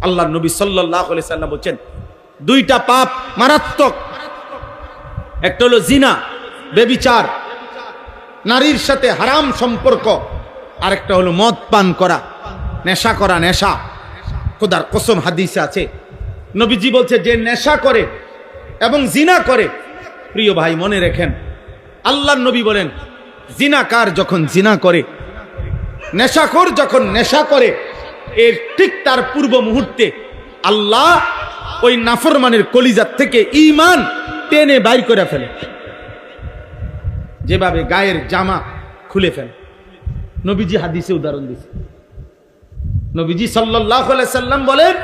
আল্লাহর নবী সাল্লাল্লাহু আলাইহি সাল্লাম বলেন দুইটা পাপ মারাত্মক, একটা হলো জিনা, ব্যভিচার, নারীর সাথে হারাম সম্পর্ক, আরেকটা হলো মদ পান করা, নেশা করা। নেশা খোদার কসম হাদিসে আছে, নবীজি বলছে যে নেশা করে এবং জিনা করে, প্রিয় ভাই মনে রাখেন, আল্লাহর নবী বলেন জিনাকার যখন জিনা করে, নেশাখোর যখন নেশা করে, এর ঠিক তার পূর্ব মুহূর্তে আল্লাহ ওই নাফরমানের কলিজার থেকে ঈমান টেনে বাইর করে ফেলে, যেভাবে গায়ের জামা খুলে ফেলে। নবীজি হাদিসে উদাহরণ দিয়েছে। নবীজি সাল্লাল্লাহু আলাইহি সাল্লাম বলেন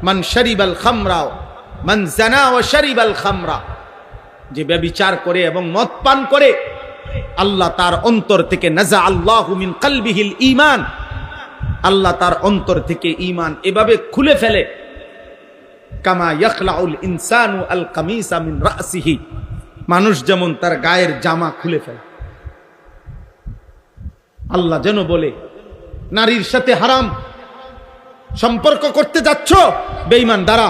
মান শারিবাল খামরা মান জানা ওয়া শারিবাল খামরা, যে ব্যভিচার করে এবং মদ পান করে, আল্লাহ তার অন্তর থেকে নাজা আল্লাহু মিন কলবিহিল ঈমান, আল্লাহ তার অন্তর থেকে ঈমান এভাবে খুলে ফেলে, কামা ইয়াখলাউল ইনসানু আল কামিসা মিন রাসিহি, মানুষ যেমন তার গায়ের জামা খুলে ফেলে। আল্লাহ যেন বলে নারীর সাথে হারাম সম্পর্ক করতে যাচ্ছ, বেঈমান দাঁড়া,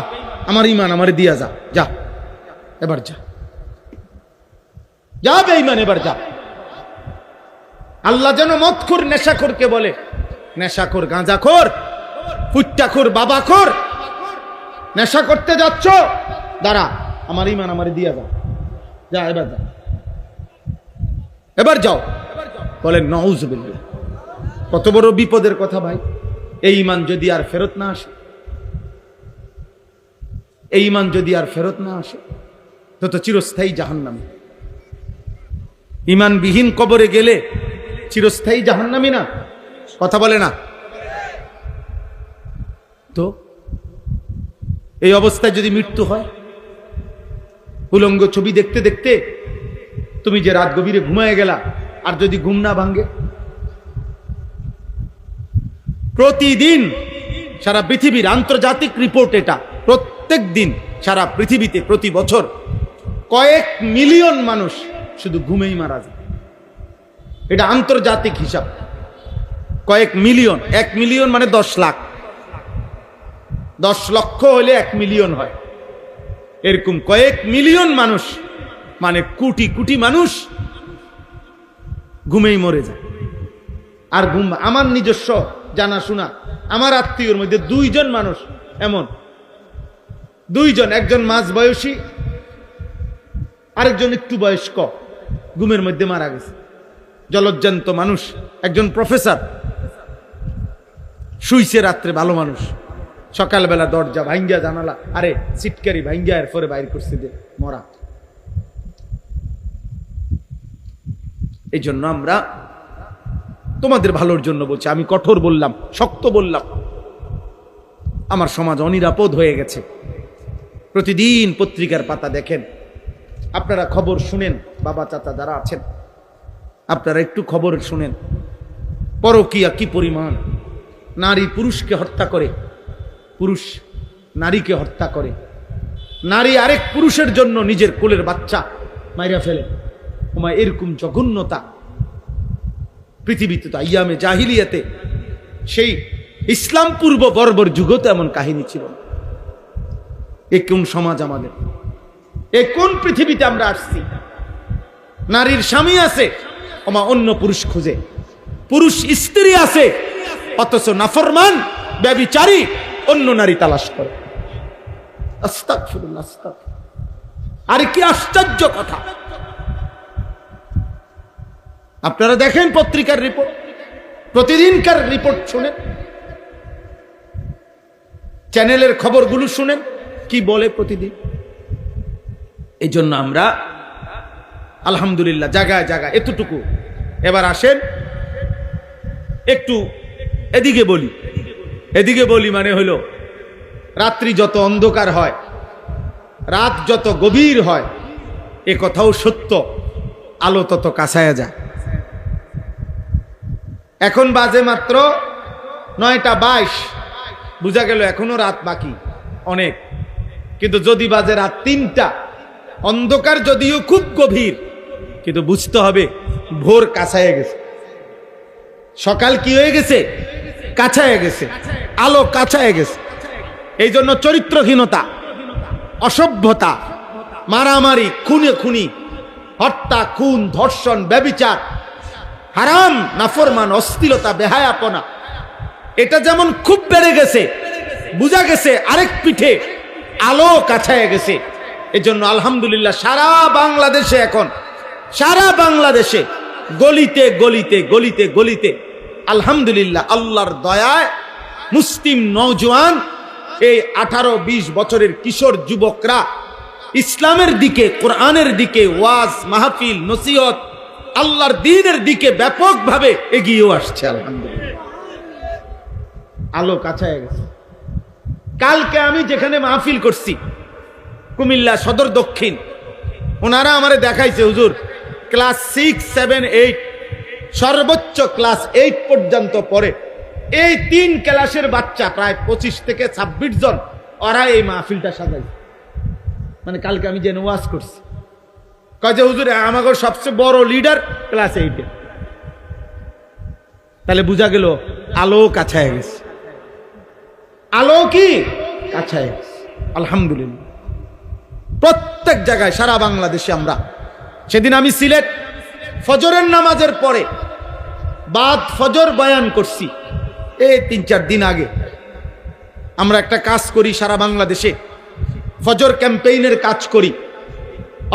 আমার ঈমান আমারে দিয়া যা, যা এবার যা, যা বেঈমান এবার যা। আল্লাহ যেন মদখোর নেশাখোরকে বলে, নেশাখোর, গাঁজাখোর, ফুট্টাখোর, বাবাখোর, নেশা করতে যাচ্ছ, দাঁড়া, আমার ঈমান আমারে দিয়া যা, যা এবার যা, এবার যাও। বলেন নাউযুবিল্লাহ। কত বড় বিপদের কথা ভাই। এই ঈমান যদি আর ফেরত না আসে, এই ঈমান যদি আর ফেরত না আসে, তো চিরস্থায়ী জাহান্নামী। ঈমানবিহীন কবরে গেলে চিরস্থায়ী জাহান্নামী না? কথা বলে না তো? এই অবস্থায় যদি মৃত্যু হয়, উলঙ্গ ছবি দেখতে দেখতে তুমি যে রাত গভীরে ঘুমায় গেলা, আর যদি ঘুম না ভাঙ্গে, প্রতিদিন সারা পৃথিবীর আন্তর্জাতিক রিপোর্ট এটা, প্রত্যেক দিন সারা পৃথিবীতে প্রতি বছর কয়েক মিলিয়ন মানুষ শুধু ঘুমেই মারা যায়। এটা আন্তর্জাতিক হিসাব, কয়েক মিলিয়ন। 1 মিলিয়ন মানে 10 লাখ, 10 লক্ষ হলে 1 মিলিয়ন হয়। এরকম কয়েক মিলিয়ন মানুষ, মানে কোটি কোটি মানুষ ঘুমেই মরে যায়। আর ঘুম, আমার নিজস্ব জানাশোনা, আমার আত্মীয়র মধ্যে 2 জন মানুষ এমন, 2 জন, একজন মাঝ বয়সী, আরেকজন একটু বয়স্ক, ঘুমের মধ্যে মারা গেছে। জলজ্জান্ত মানুষ, একজন প্রফেসর, শুইছে রাত্রে, ভালো মানুষ, সকালবেলা দরজা ভাঙ্গিয়া, জানালা, আরে সিটকারি ভাঙ্গিয়া এরপরে বাইর করছে যে মরা। এই জন্য আমরা তোমাদের ভালোর জন্য বলছি, আমি কঠোর বললাম, শক্ত বললাম। আমার সমাজ অনিরাপদ হয়ে গেছে। প্রতিদিন পত্রিকার পাতা দেখেন, আপনারা খবর শুনেন, বাবা চাচা যারা আছেন আপনারা একটু খবর শুনেন, পরকীয়া কি পরিমাণ। নারী পুরুষকে হত্যা করে, পুরুষ নারীকে হত্যা করে, নারী আরেক পুরুষের জন্য নিজের কোলের বাচ্চা মাইরা ফেলে। ওমা, এরকম জঘন্যতা পৃথিবীতে তো আইয়ামে জাহিলিয়াতে, সেই ইসলাম পূর্ব বর্বর যুগতে এমন কাহিনী ছিল। এ কোন সমাজ আমাদের? এ কোন পৃথিবীতে আমরা আসছি? নারীর স্বামী আছে, ওমা অন্য পুরুষ খুঁজে, পুরুষ স্ত্রী আছে, অথচ নাফরমান ব্যভিচারী অন্য নারী তালাশ করে। আস্তাগফিরুল্লাহ, আস্তাগফিরুল্লাহ। আর কি আশ্চর্য কথা! আপনারা দেখেন পত্রিকার রিপোর্ট, প্রতিদিনকার রিপোর্ট শুনেন, চ্যানেলের খবরগুলো শুনেন, কি বলে প্রতিদিন। এই জন্য আমরা আলহামদুলিল্লাহ জায়গায় জায়গায় এতটুকু। এবার আসেন একটু এদিকে বলি। এদিকে বলি মানে হলো, রাত্রি যত অন্ধকার হয়, রাত যত গভীর হয়, এ কথাও সত্য, আলো তত কাছায়া যায়। এখন বাজে মাত্র 9টা 22, বুঝা গেল এখনো রাত বাকি অনেক। কিন্তু যদি বাজে রাত 3টা, অন্ধকার যদিও খুব গভীর, কিন্তু বুঝতে হবে ভোর কাছায় গেছে, সকাল কি হয়ে গেছে, কাছায় গেছে, আলো কাছায় গেছে। এই জন্য চরিত্রহীনতা, অসভ্যতা, মারামারি, খুনে খুনি, হত্যা, খুন, ধর্ষণ, ব্যভিচার, হারাম, নাফরমান, অশ্লীলতা, বেহায়াপনা, এটা যেমন খুব বেড়ে গেছে, বুঝা গেছে আরেক পিঠে আলো কাছায় গেছে। এজন্য আলহামদুলিল্লাহ সারা বাংলাদেশে এখন, সারা বাংলাদেশে গলিতে গলিতে গলিতে গলিতে আলহামদুলিল্লাহ আল্লাহর দয়ায় মুসলিম নওজোয়ান, এই 18-20 বছরের কিশোর যুবকরা ইসলামের দিকে, কোরআনের দিকে, ওয়াজ মাহফিল, নসিহত, আল্লাহর দ্বীনের দিকে ব্যাপকভাবে এগিয়েও আসছে। আলহামদুলিল্লাহ আলো কাছায় গেছে। কালকে আমি যেখানে মাহফিল করছি কুমিল্লা সদর দক্ষিণ, ওনারা আমারে দেখাইছে, হুজুর ক্লাস 6, 7, 8 সর্বোচ্চ ক্লাস 8 পর্যন্ত পড়ে এই 3 ক্লাসের বাচ্চা প্রায় 25 থেকে 26 জন, ওরা এই মাহফিলটা সাজাইছে। মানে কালকে আমি যেন ওয়াজ করছি, কয় যে হুজুর আমাদের সবচেয়ে বড় লিডার ক্লাস 8-এ। তাহলে বোঝা গেল আলো কাছায় গেছে, আলো কি কাছায় গেছে। আলহামদুলিল্লাহ প্রত্যেক জায়গায় সারা বাংলাদেশে আমরা, সেদিন আমি সিলেট ফজরের নামাজের পরে বাদ ফজর বয়ান করছি, এই 3-4 দিন আগে। আমরা একটা কাজ করি সারা বাংলাদেশে, ফজর ক্যাম্পেইনের কাজ করি,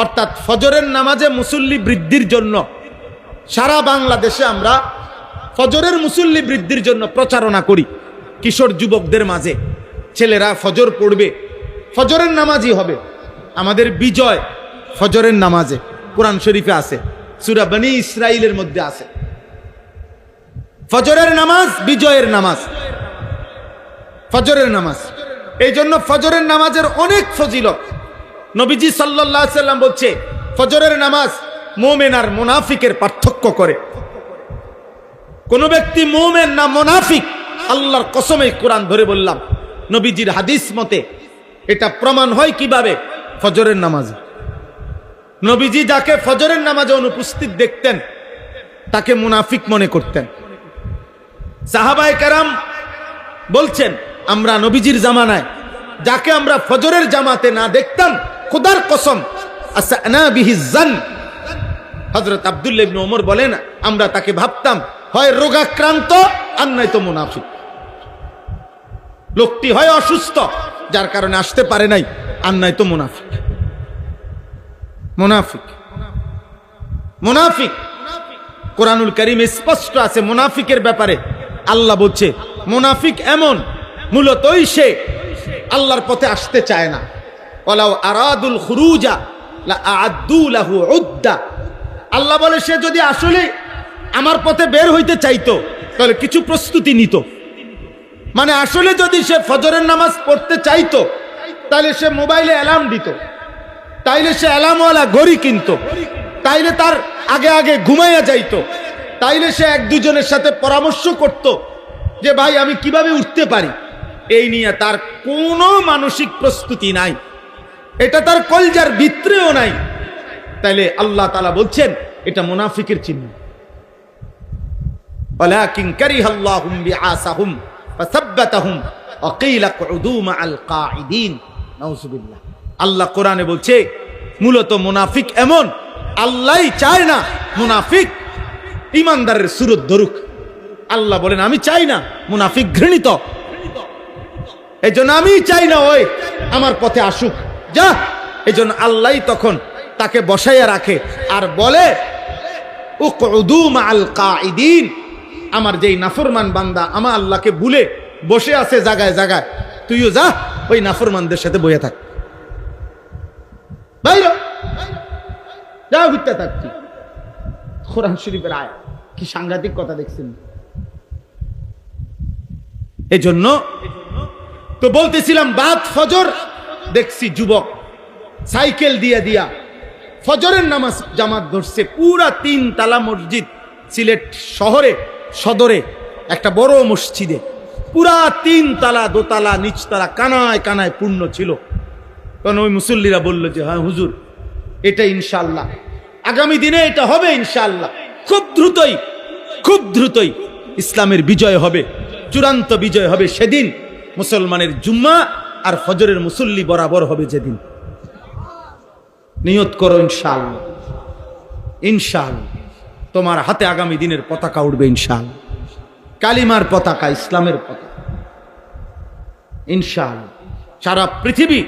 অর্থাৎ ফজরের নামাজে মুসল্লি বৃদ্ধির জন্য সারা বাংলাদেশে আমরা ফজরের মুসল্লি বৃদ্ধির জন্য প্রচারণা করি। কিশোর যুবকদের মাঝে ছেলেরা ফজর পড়বে, ফজরের নামাজই হবে। আমাদের বিজয় ফজরের নামাজে, কোরআন শরীফে আছে, সূরা বনী ইসরাইলের মধ্যে আছে, ফজরের নামাজ বিজয়ের নামাজ, ফজরের নামাজ। এই জন্য ফজরের নামাজের অনেক ফজিলত। নবীজি সাল্লাল্লাহু আলাইহি সাল্লাম বলছে, ফজরের নামাজ মুমিন আর মুনাফিকের পার্থক্য করে। কোন ব্যক্তি মুমিন না মুনাফিক, আল্লাহর কসমে কোরআন ধরে বললাম, নবীজির হাদিস মতে এটা প্রমাণ হয় কিভাবে? ফজরের নামাজে। নবীজি যাকে ফজরের নামাজে অনুপস্থিত দেখতেন তাকে মুনাফিক মনে করতেন। সাহাবায়ে কেরাম বলছেন, আমরা নবীজির জামানায় যাকে আমরা ফজরের জামাতে না দেখতাম, খোদার কসম আসানা বিহি জান, হযরত আব্দুল্লাহ ইবনে ওমর বলেন, আমরা তাকে ভাবতাম হয় রোগাক্রান্ত আর নয়তো মুনাফিক। লোকটি হয় অসুস্থ যার কারণে আসতে পারে নাই, আর নয়তো মুনাফিক। মুনাফিক মুনাফিক কোরআনুল কারীমে স্পষ্ট আছে মুনাফিকের ব্যাপারে। আল্লাহ বলছে মুনাফিক এমন, মূলতই সে আল্লাহর পথে আসতে চায় না। ওয়ালাউ আরাদুল খুরুজা লা আ'আদ্দু লাহু উদ্দা। আল্লাহ বলে সে যদি আসলে আমার পথে বের হইতে চাইতো তাহলে কিছু প্রস্তুতি নিত। মানে আসলে যদি সে ফজরের নামাজ পড়তে চাইতো তাহলে সে মোবাইলে অ্যালার্ম দিত, তাইলে সে অ্যালার্মওয়ালা ঘড়ি কিনতো, তাইলে তার আগে আগে ঘুমাইয়া যাইতো, তাইলে সে 1-2 জনের সাথে পরামর্শ করত যে ভাই আমি কিভাবে উঠতে পারি। এই নিয়ে তার কোনো মানসিক প্রস্তুতি নাই, এটা তার কলজার ভিতরেও নাই। তাইলে আল্লাহ তাআলা বলছেন এটা মুনাফিকের চিহ্ন। ওয়ালাকিন কারিহাল্লাহুম বিআসাহুম ফাসাব্বাতাহুম ওয়া কিলা কুউদু মাআল কাঈদিন। নাউযুবিল্লাহ। আল্লাহ কোরআনে বলছে মূলত মুনাফিক এমন, আল্লাহই চায় না মুনাফিক ইমানদারের সুরত ধরুক। আল্লাহ বলেন আমি চাই না, মুনাফিক ঘৃণিত, এই জন্য আমি চাই না ওই আমার পথে আসুক, যা। এই জন্য আল্লাহ তখন তাকে বসাইয়া রাখে আর বলে উকউদু মাআল কাঈদিন। আমার যেই নাফরমান বান্দা আমার আল্লাহকে ভুলে বসে আছে জায়গায় জায়গায়, তুইও যা ওই নাফরমানদের সাথে বসে থাক, বাইরে যা, ঘুরতে থাকছি। কোরআন শরীফের আয়াত, কি সাংঘাতিক কথা দেখছেন। এই জন্য তো বলতেছিলাম বাদ ফজর দেখছি যুবক সাইকেল দিয়া দিয়া ফজরের নামাজ জামাত ধরছে। পুরা 3 তালা মসজিদ, সিলেট শহরে সদরে একটা বড় মসজিদে পুরা 3 তালা, 2 তালা, নিচতলা কানায় কানায় পূর্ণ ছিল। কারণ ওই মুসল্লিরা বলল যে হ্যাঁ হুজুর এটা ইনশাআল্লাহ আগামী দিনে এটা হবে ইনশাআল্লাহ, খুব দ্রুতই ইসলামের বিজয় হবে, চূড়ান্ত বিজয় হবে। সেদিন মুসলমানের জুম্মা আর ফজরের মুসল্লি বরাবর হবে যেদিন। নিয়ত করো ইনশাআল্লাহ, ইনশাআল্লাহ তোমার হাতে আগামী দিনের পতাকা উঠবে ইনশাআল্লাহ, কালিমার পতাকা, ইসলামের পতাকা ইনশাআল্লাহ। সারা পৃথিবী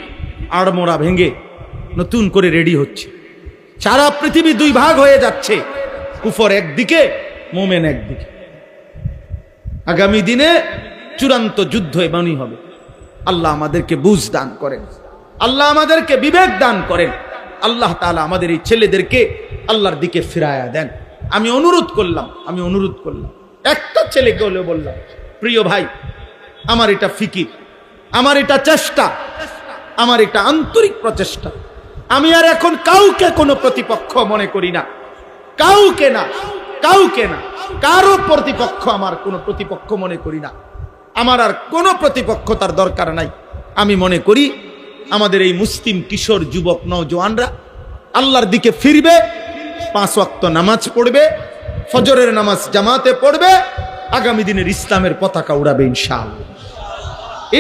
আড়মোড়া ভেঙে নতুন করে রেডি হচ্ছে। সারা পৃথিবী দুই ভাগ হয়ে যাচ্ছে, কুফর একদিকে, মোমেন একদিকে। আগামী দিনে চূড়ান্ত যুদ্ধ এমনই হবে। আল্লাহ আমাদেরকে বুঝ দান করেন, আল্লাহ আমাদেরকে বিবেক দান করেন, আল্লাহ তাআলা আমাদের এই ছেলেদেরকে আল্লাহর দিকে ফিরায়া দেন। আমি অনুরোধ করলাম, একটা ছেলেকে হলেও বললাম, প্রিয় ভাই, আমার এটা ফিকির, আমার এটা চেষ্টা, আমার এটা আন্তরিক প্রচেষ্টা। আমি আর এখন কাউকে কোনো প্রতিপক্ষ মনে করি না, কাউকে না, কারো প্রতিপক্ষ আমার কোনো প্রতিপক্ষ মনে করি না। আমার আর কোনো প্রতিপক্ষতার দরকার নাই। আমি মনে করি আমাদের এই মুসলিম কিশোর যুবক নওজোয়ানরা আল্লাহর দিকে ফিরবে, 5 ওয়াক্ত নামাজ পড়বে, ফজরের নামাজ জামাতে পড়বে, আগামী দিনের ইসলামের পতাকা উড়াবে ইনশাআল্লাহ,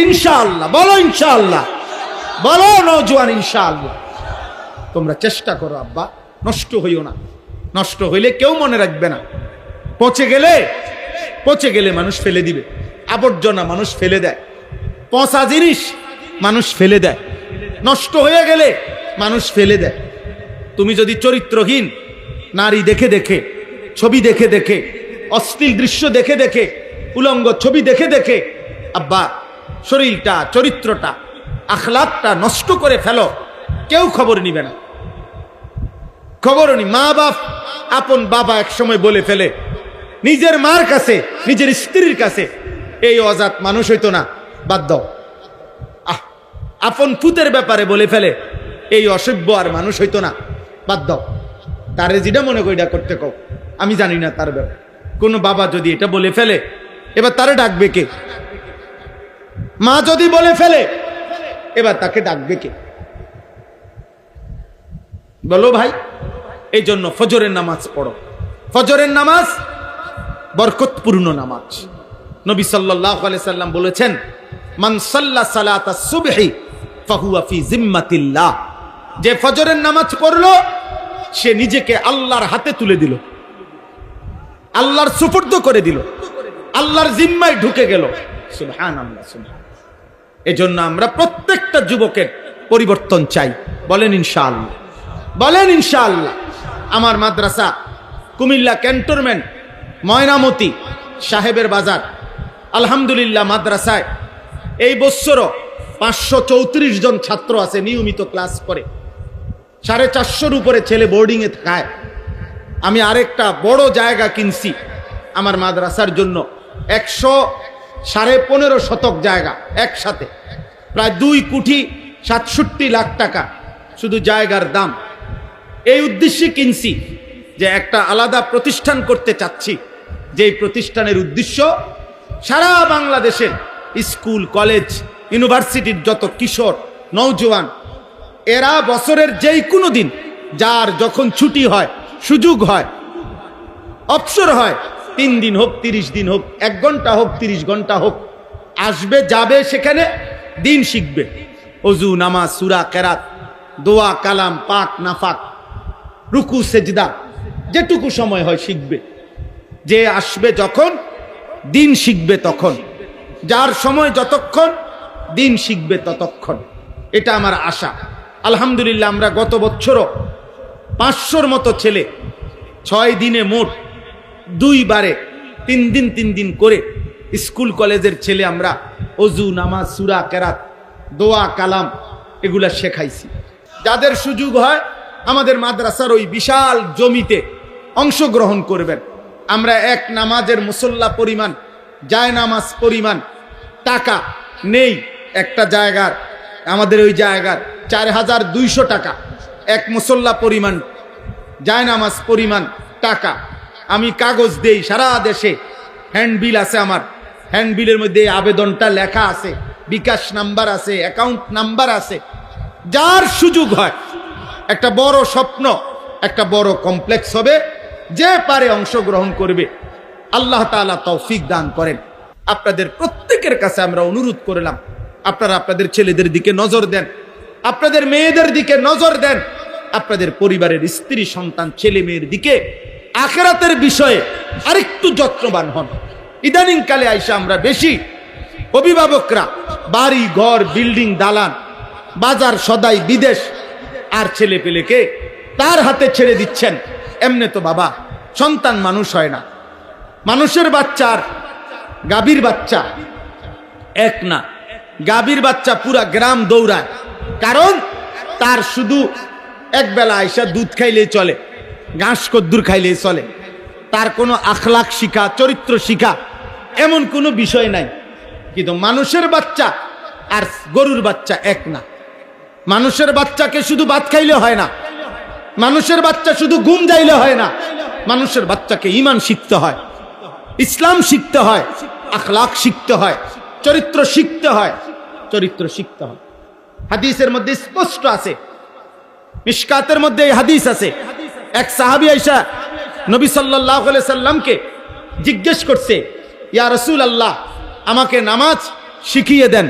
ইনশাআল্লাহ। বলো ইনশাআল্লাহ, বলো নওজোয়ান ইনশাআল্লাহ। তোমরা চেষ্টা করো আব্বা, নষ্ট হইও না। নষ্ট হইলে কেউ মনে রাখবে না। পচে গেলে মানুষ ফেলে দিবে, আবর্জনা মানুষ ফেলে দেয়, পচা জিনিস মানুষ ফেলে দেয়, নষ্ট হয়ে গেলে মানুষ ফেলে দেয়। তুমি যদি চরিত্রহীন নারী দেখে দেখে, ছবি দেখে দেখে, অশ্লীল দৃশ্য দেখে দেখে, উলঙ্গ ছবি দেখে দেখে আব্বা শরীরটা, চরিত্রটা, আখলাকটা নষ্ট করে ফেলো, কেউ খবর নিবে না। খবরও নি। মা বাপ, আপন বাবা এক সময় বলে ফেলে নিজের মার কাছে, নিজের স্ত্রীর কাছে, এই অজাত মানুষ হইতো না, বাদ দাও। আপন পুতের ব্যাপারে বলে ফেলে এই অসভ্য আর মানুষ হইতো না, বাদ দাও। তারে যেটা মনে করি এটা করতে কও, আমি জানি না তার ব্যাপার। কোনো বাবা যদি এটা বলে ফেলে, এবার তারে ডাকবে কে? মা যদি বলে ফেলে, এবার তাকে ডাকবে কে? বলো ভাই। এই জন্য ফজরের নামাজ পড়ো। ফজরের নামাজ বরকতপূর্ণ নামাজ। নবী সাল্লাল্লাহু আলাইহি সাল্লাম বলেছেন, মান সাল্লা সালাতাস সুবহি ফাহুয়া ফি জিম্মাতিল্লাহ। যে ফজরের নামাজ পড়লো সে নিজেকে আল্লাহর হাতে তুলে দিল, আল্লাহর সুপুর্দ করে দিল, আল্লাহর জিম্মায় ঢুকে গেল। সুবহানাল্লাহ, সুবহানাল্লাহ। এজন্য আমরা প্রত্যেকটা যুবকের পরিবর্তন চাই। বলেন ইনশাআল্লাহ, বলেন ইনশাআল্লাহ। আমার মাদ্রাসা কুমিল্লা ক্যান্টনমেন্ট, ময়নামতি, সাহেবের বাজার, আলহামদুলিল্লাহ মাদ্রাসায় এই বছরও 534 জন ছাত্র আছে, নিয়মিত ক্লাস করে। 450 উপরে ছেলে বোর্ডিংয়ে থাকায়। আমি আরেকটা বড় জায়গা কিনছি আমার মাদ্রাসার জন্য, 115.5 শতক জায়গা, একসাথে প্রায় 2,67,00,000 টাকা শুধু জায়গার দাম। এই উদ্দেশ্যে কিনছি যে একটা আলাদা প্রতিষ্ঠান করতে চাচ্ছি, যে প্রতিষ্ঠানের উদ্দেশ্য সারা বাংলাদেশের স্কুল, কলেজ, ইউনিভার্সিটির যত কিশোর নওজোয়ান, এরা বছরের যেই কোনো দিন, যার যখন ছুটি হয়, সুযোগ হয়, অবসর হয়, 3 দিন হোক, 30 দিন হোক, 1 ঘন্টা হোক, 30 ঘন্টা হোক, আসবে, যাবে, সেখানে দিন শিখবে। অজু, নামাজ, সূরা, কেরাত, দোয়া, কালাম, পাক, নাফাক, রুকু, সেজদা, যেটুকু সময় হয় শিখবে। যে আসবে যখন, দিন শিখবে তখন, যার সময় যতক্ষণ, দিন শিখবে ততক্ষণ। এটা আমার আশা। আলহামদুলিল্লাহ আমরা গত বছরও 500-র মতো ছেলে 6 দিনে মোট 2 বারে 3 দিন করে স্কুল কলেজের ছেলে আমরা অজু, নামাজ, সূরা, কেরাত, দোয়া, কালাম এগুলা শেখাইছি। যাদের সুযোগ হয় আমাদের মাদ্রাসার ওই বিশাল জমিতে অংশগ্রহণ করবেন। আমরা এক নামাজের মুসল্লা পরিমাণ, জায় নামাজ পরিমাণ টাকা নেই। একটা জায়গার, আমাদের ওই জায়গার 4200 টাকা, এক মুসল্লা পরিমাণ, জায় নামাজ পরিমাণ টাকা আমি কাগজ দেই সারা দেশে। হ্যান্ডবিল আছে আমার, হ্যান্ডবিলের মধ্যে আবেদনটা লেখা আছে, বিকাশ নাম্বার আছে, অ্যাকাউন্ট নাম্বার আছে। যার সুযোগ হয়, একটা বড় স্বপ্ন, একটা বড় কমপ্লেক্স হবে, যে পারে অংশগ্রহণ করবে। আল্লাহ তাআলা তৌফিক দান করেন। আপনাদের প্রত্যেকের কাছে আমরা অনুরোধ করলাম, আপনারা আপনাদের ছেলেদের দিকে নজর দেন, আপনাদের মেয়েদের দিকে নজর দেন, আপনাদের পরিবারের স্ত্রী সন্তান ছেলে মেয়ের দিকে আখিরাতের বিষয়ে আরেকটু যত্নবান হন। ইদানিং কালে আইসা আমরা বেশি অভিভাবকরা বাড়ি ঘর বিল্ডিং দালান বাজার সদাই বিদেশ আর ছেলে পেলেকে তার হাতে ছেড়ে দিচ্ছেন। এমনি তো বাবা সন্তান মানুষ হয় না। মানুষের বাচ্চা আর গাভীর বাচ্চা এক না। গাভীর বাচ্চা পুরা গ্রাম দৌড়ায়, কারণ তার শুধু একবেলা আইসা দুধ খাইলেই চলে, ঘাস কদ্দুর খাইলেই চলে, তার কোনো আখলাক শিখা চরিত্র শিখা এমন কোনো বিষয় নাই। কিন্তু মানুষের বাচ্চা আর গরুর বাচ্চা এক না। মানুষের বাচ্চাকে শুধু ভাত খাইলে হয় না, মানুষের বাচ্চা শুধু ঘুম যাইলে হয় না, মানুষের বাচ্চাকে ঈমান শিখতে হয়, ইসলাম শিখতে হয়, আখলাক শিখতে হয়, চরিত্র শিখতে হয়, চরিত্র শিখতে হয়। হাদিসের মধ্যে স্পষ্ট আছে, মিশকাতের মধ্যে এই হাদিস আছে। এক সাহাবী আয়েশা নবী সাল্লাল্লাহু আলাইহি সাল্লামকে জিজ্ঞেস করছে, ইয়া রাসূলুল্লাহ, আমাকে নামাজ শিখিয়ে দেন।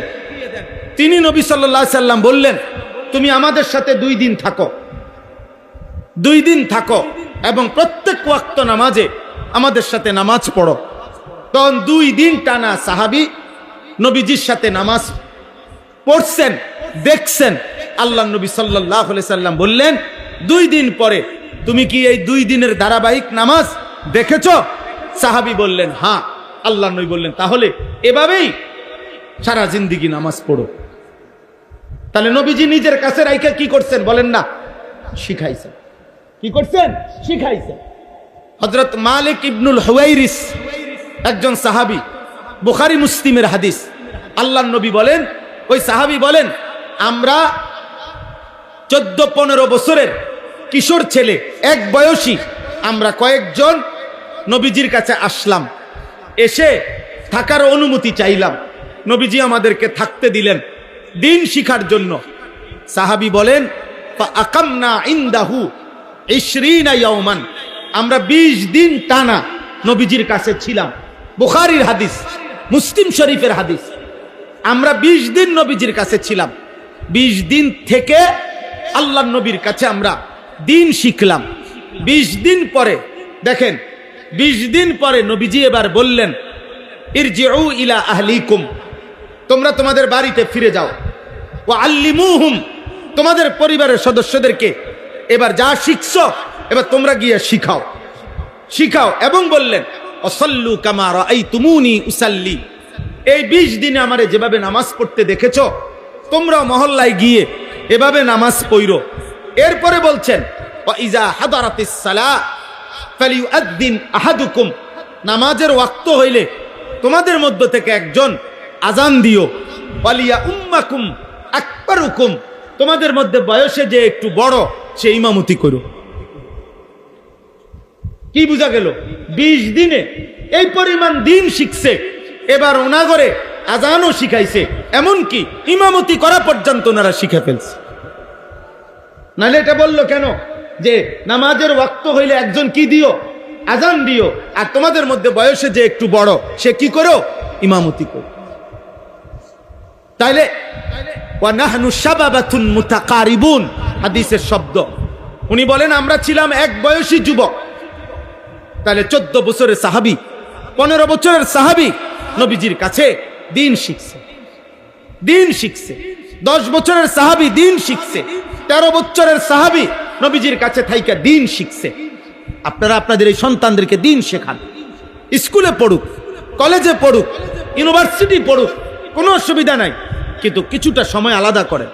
তিনি নবী সাল্লাল্লাহু আলাইহি সাল্লাম বললেন, তুমি আমাদের সাথে 2 দিন থাকো, 2 দিন থাকো এবং প্রত্যেক ওয়াক্ত নামাজে আমাদের সাথে নামাজ পড়ো। তখন 2 দিন টানা সাহাবী নবীজির সাথে নামাজ পড়ছেন, দেখছেন। আল্লাহ নবী সাল্লাল্লাহু আলাইহি সাল্লাম বললেন, 2 দিন পরে তুমি কি এই 2 দিনের ধারাবাহিক নামাজ দেখেছো? সাহাবী বললেন হ্যাঁ। আল্লাহ নবী বললেন, তাহলে এভাবেই সারা জিন্দেগি নামাজ পড়ো। তাহলে নবীজি নিজের কাছে রাইখা কি করছেন বলেন না? শিখাইছেন। কি করছেন? শিখাইছেন। হযরত মালিক ইবনুল হুয়াইরিস একজন সাহাবী, বুখারী মুসলিমের হাদিস। আল্লাহর নবী বলেন, ওই সাহাবী বলেন, আমরা 14-15 বছরের কিশোর ছেলে, এক বয়সী আমরা কয়েকজন নবীজির কাছে আসলাম, এসে থাকার অনুমতি চাইলাম। নবীজি আমাদেরকে থাকতে দিলেন দিন শিখার জন্য। সাহাবী বলেন, ফাআকামনা ইনদাহু 20 ইয়াওমান, আমরা 20 দিন টানা নবীজির কাছে ছিলাম। বুখারীর হাদিস, মুসলিম শরীফের হাদিস। আমরা 20 দিন নবীজির কাছে ছিলাম। 20 দিন থেকে আল্লাহর নবীর কাছে আমরা দিন শিখলাম। 20 দিন পরে দেখেন, 20 দিন পরে নবীজি এবার বললেন, ইরজিউ ইলা আহলিকুম, তোমরা তোমাদের বাড়িতে ফিরে যাও। ওয়া আল্লিমুহুম, তোমাদের পরিবারের সদস্যদেরকে এবার যা শিখছো এবার তোমরা গিয়ে শিখাও, শিখাও। এবং বললেন, ওয়াসাল্লু কামা রাআইতুমুনি উসাল্লি, এই 20 দিনে আমারে যেভাবে নামাজ পড়তে দেখেছো তোমরা মহল্লায় গিয়ে এভাবে নামাজ পড়ো। এরপরে বলছেন, ওয়া ইজা হাদারাতিস সালাহ ফালিউআদ্দিন আহাদুকুম, নামাজের ওয়াক্ত হইলে তোমাদের মধ্য থেকে একজন আজান দিও। ওয়ালিয়া উম্মাকুম আকবারুকুম, তোমাদের মধ্যে বয়সে যে একটু বড় সে ইমামতি করো। কি বুঝা গেল? 20 দিনে এই পরিমাণ দিন শিখছে, এবার ওনাগরে আজানও শিখাইছে, এমনকি ইমামতি করা পর্যন্ত ওনারা শিখে ফেলছে। নাহলে এটা বললো কেন যে নামাজের ওয়াক্ত হইলে একজন কি দিও? আজান দিও। আর তোমাদের মধ্যে বয়সে যে একটু বড় সে কি করো? ইমামতি করো। তাইলে ওয়া নাহনু শাবাবাতুন মুতাকারিবুন, হাদিসের শব্দ। উনি বলেন আমরা ছিলাম এক বয়সী যুবক। তাহলে 14 বছরের সাহাবী, 15 বছরের সাহাবী নবীজির কাছে দিন শিখছে, দিন শিখছে। 10 বছরের সাহাবী দিন শিখছে। 13 বছরের সাহাবী নবীজির কাছে থাইকা দিন শিখছে। আপনারা আপনাদের এই সন্তানদেরকে দিন শেখান। স্কুলে পড়ুক, কলেজে পড়ুক, ইউনিভার্সিটি পড়ুক, কোনো অসুবিধা নাই, কিন্তু কিছুটা সময় আলাদা করেন,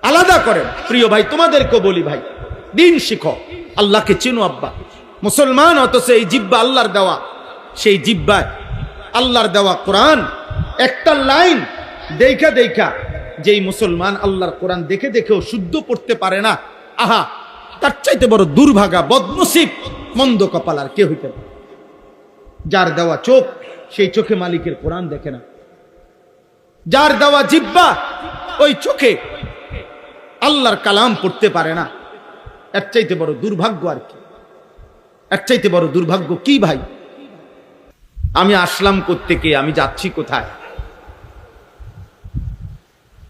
আলাদা করেন। প্রিয় ভাই, তোমাদেরকেও বলি ভাই, দিন শিখো, আল্লাহকে চিনো। আব্বা মুসলমান, অথচ এই জিব্বা আল্লাহর দেওয়া, সেই জিব্বায় আল্লাহর দেওয়া কোরআন একটা লাইন দেখা দেখা যেই মুসলমান আল্লাহর কোরআন দেখে দেখেও শুদ্ধ পড়তে পারে না, আহা, তার চাইতে বড় দুর্ভাগা, বদনসিব, মন্দ কপাল আর কে হইতে পারে? যার দেওয়া চোখ, সেই চোখে মালিকের কোরআন দেখে না। যার দেওয়া জিব্বা, ওই চোখে আল্লাহর কালাম পড়তে পারে না। এর চাইতে বড় দুর্ভাগ্য আর কি? এর চাইতে বড় দুর্ভাগ্য কি ভাই? আমি আসলাম কোত্থেকে, আমি যাচ্ছি কোথায়?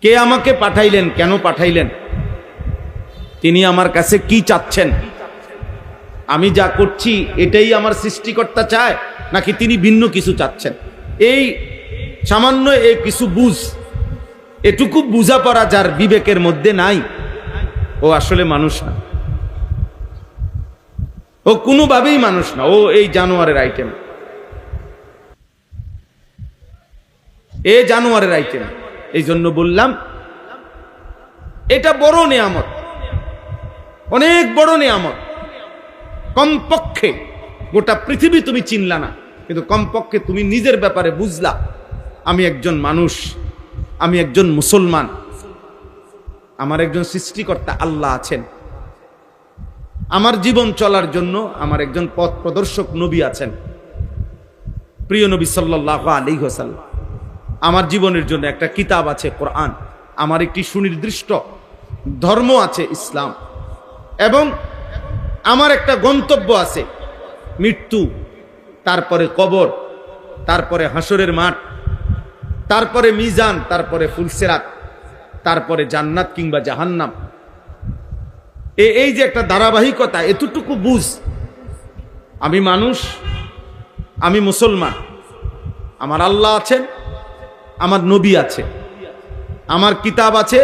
কে আমাকে পাঠাইলেন, কেন পাঠাইলেন, তিনি আমার কাছে কি চাচ্ছেন, আমি যা করছি এটাই আমার সৃষ্টিকর্তা চায় নাকি তিনি ভিন্ন কিছু চাচ্ছেন, এই সামান্য এই কিছু বুঝ, এটুকু বুঝাপড়া যার বিবেকের মধ্যে নাই, ও আসলে মানুষ না, ও কোনোভাবেই মানুষ না, ও এই জানোয়ারের আইটেম, জানোয়ারের আইটেম। এই জন্য বললাম এটা বড় নিয়ামত, অনেক বড় নিয়ামত। কমপক্ষে গোটা পৃথিবী তুমি চিনলা না, কিন্তু কমপক্ষে তুমি নিজের ব্যাপারে বুঝলা, আমি একজন মানুষ, আমি একজন মুসলমান, আমার একজন সৃষ্টিকর্তা আল্লাহ আছেন, আমার জীবন চলার জন্য আমার একজন পথ প্রদর্শক নবী আছেন, প্রিয় নবী সাল্লাল্লাহু আলাইহি ওয়াসাল্লাম। আমার জীবনের জন্য একটা কিতাব আছে কোরআন, আমার একটি সুনির্দিষ্ট ধর্ম আছে ইসলাম, এবং আমার একটা গন্তব্য আছে মৃত্যু, তারপরে কবর, তারপরে হাসরের মাঠ, তারপরে মিজান, তারপরে ফুলসিরাত, তারপরে জান্নাত কিংবা জাহান্নাম। এই যে একটা ধারাবাহিকতা, এতটুকু বুঝ, আমি মানুষ, আমি মুসলমান, আমার আল্লাহ আছেন, আমার নবী আছে, আমার কিতাব আছে,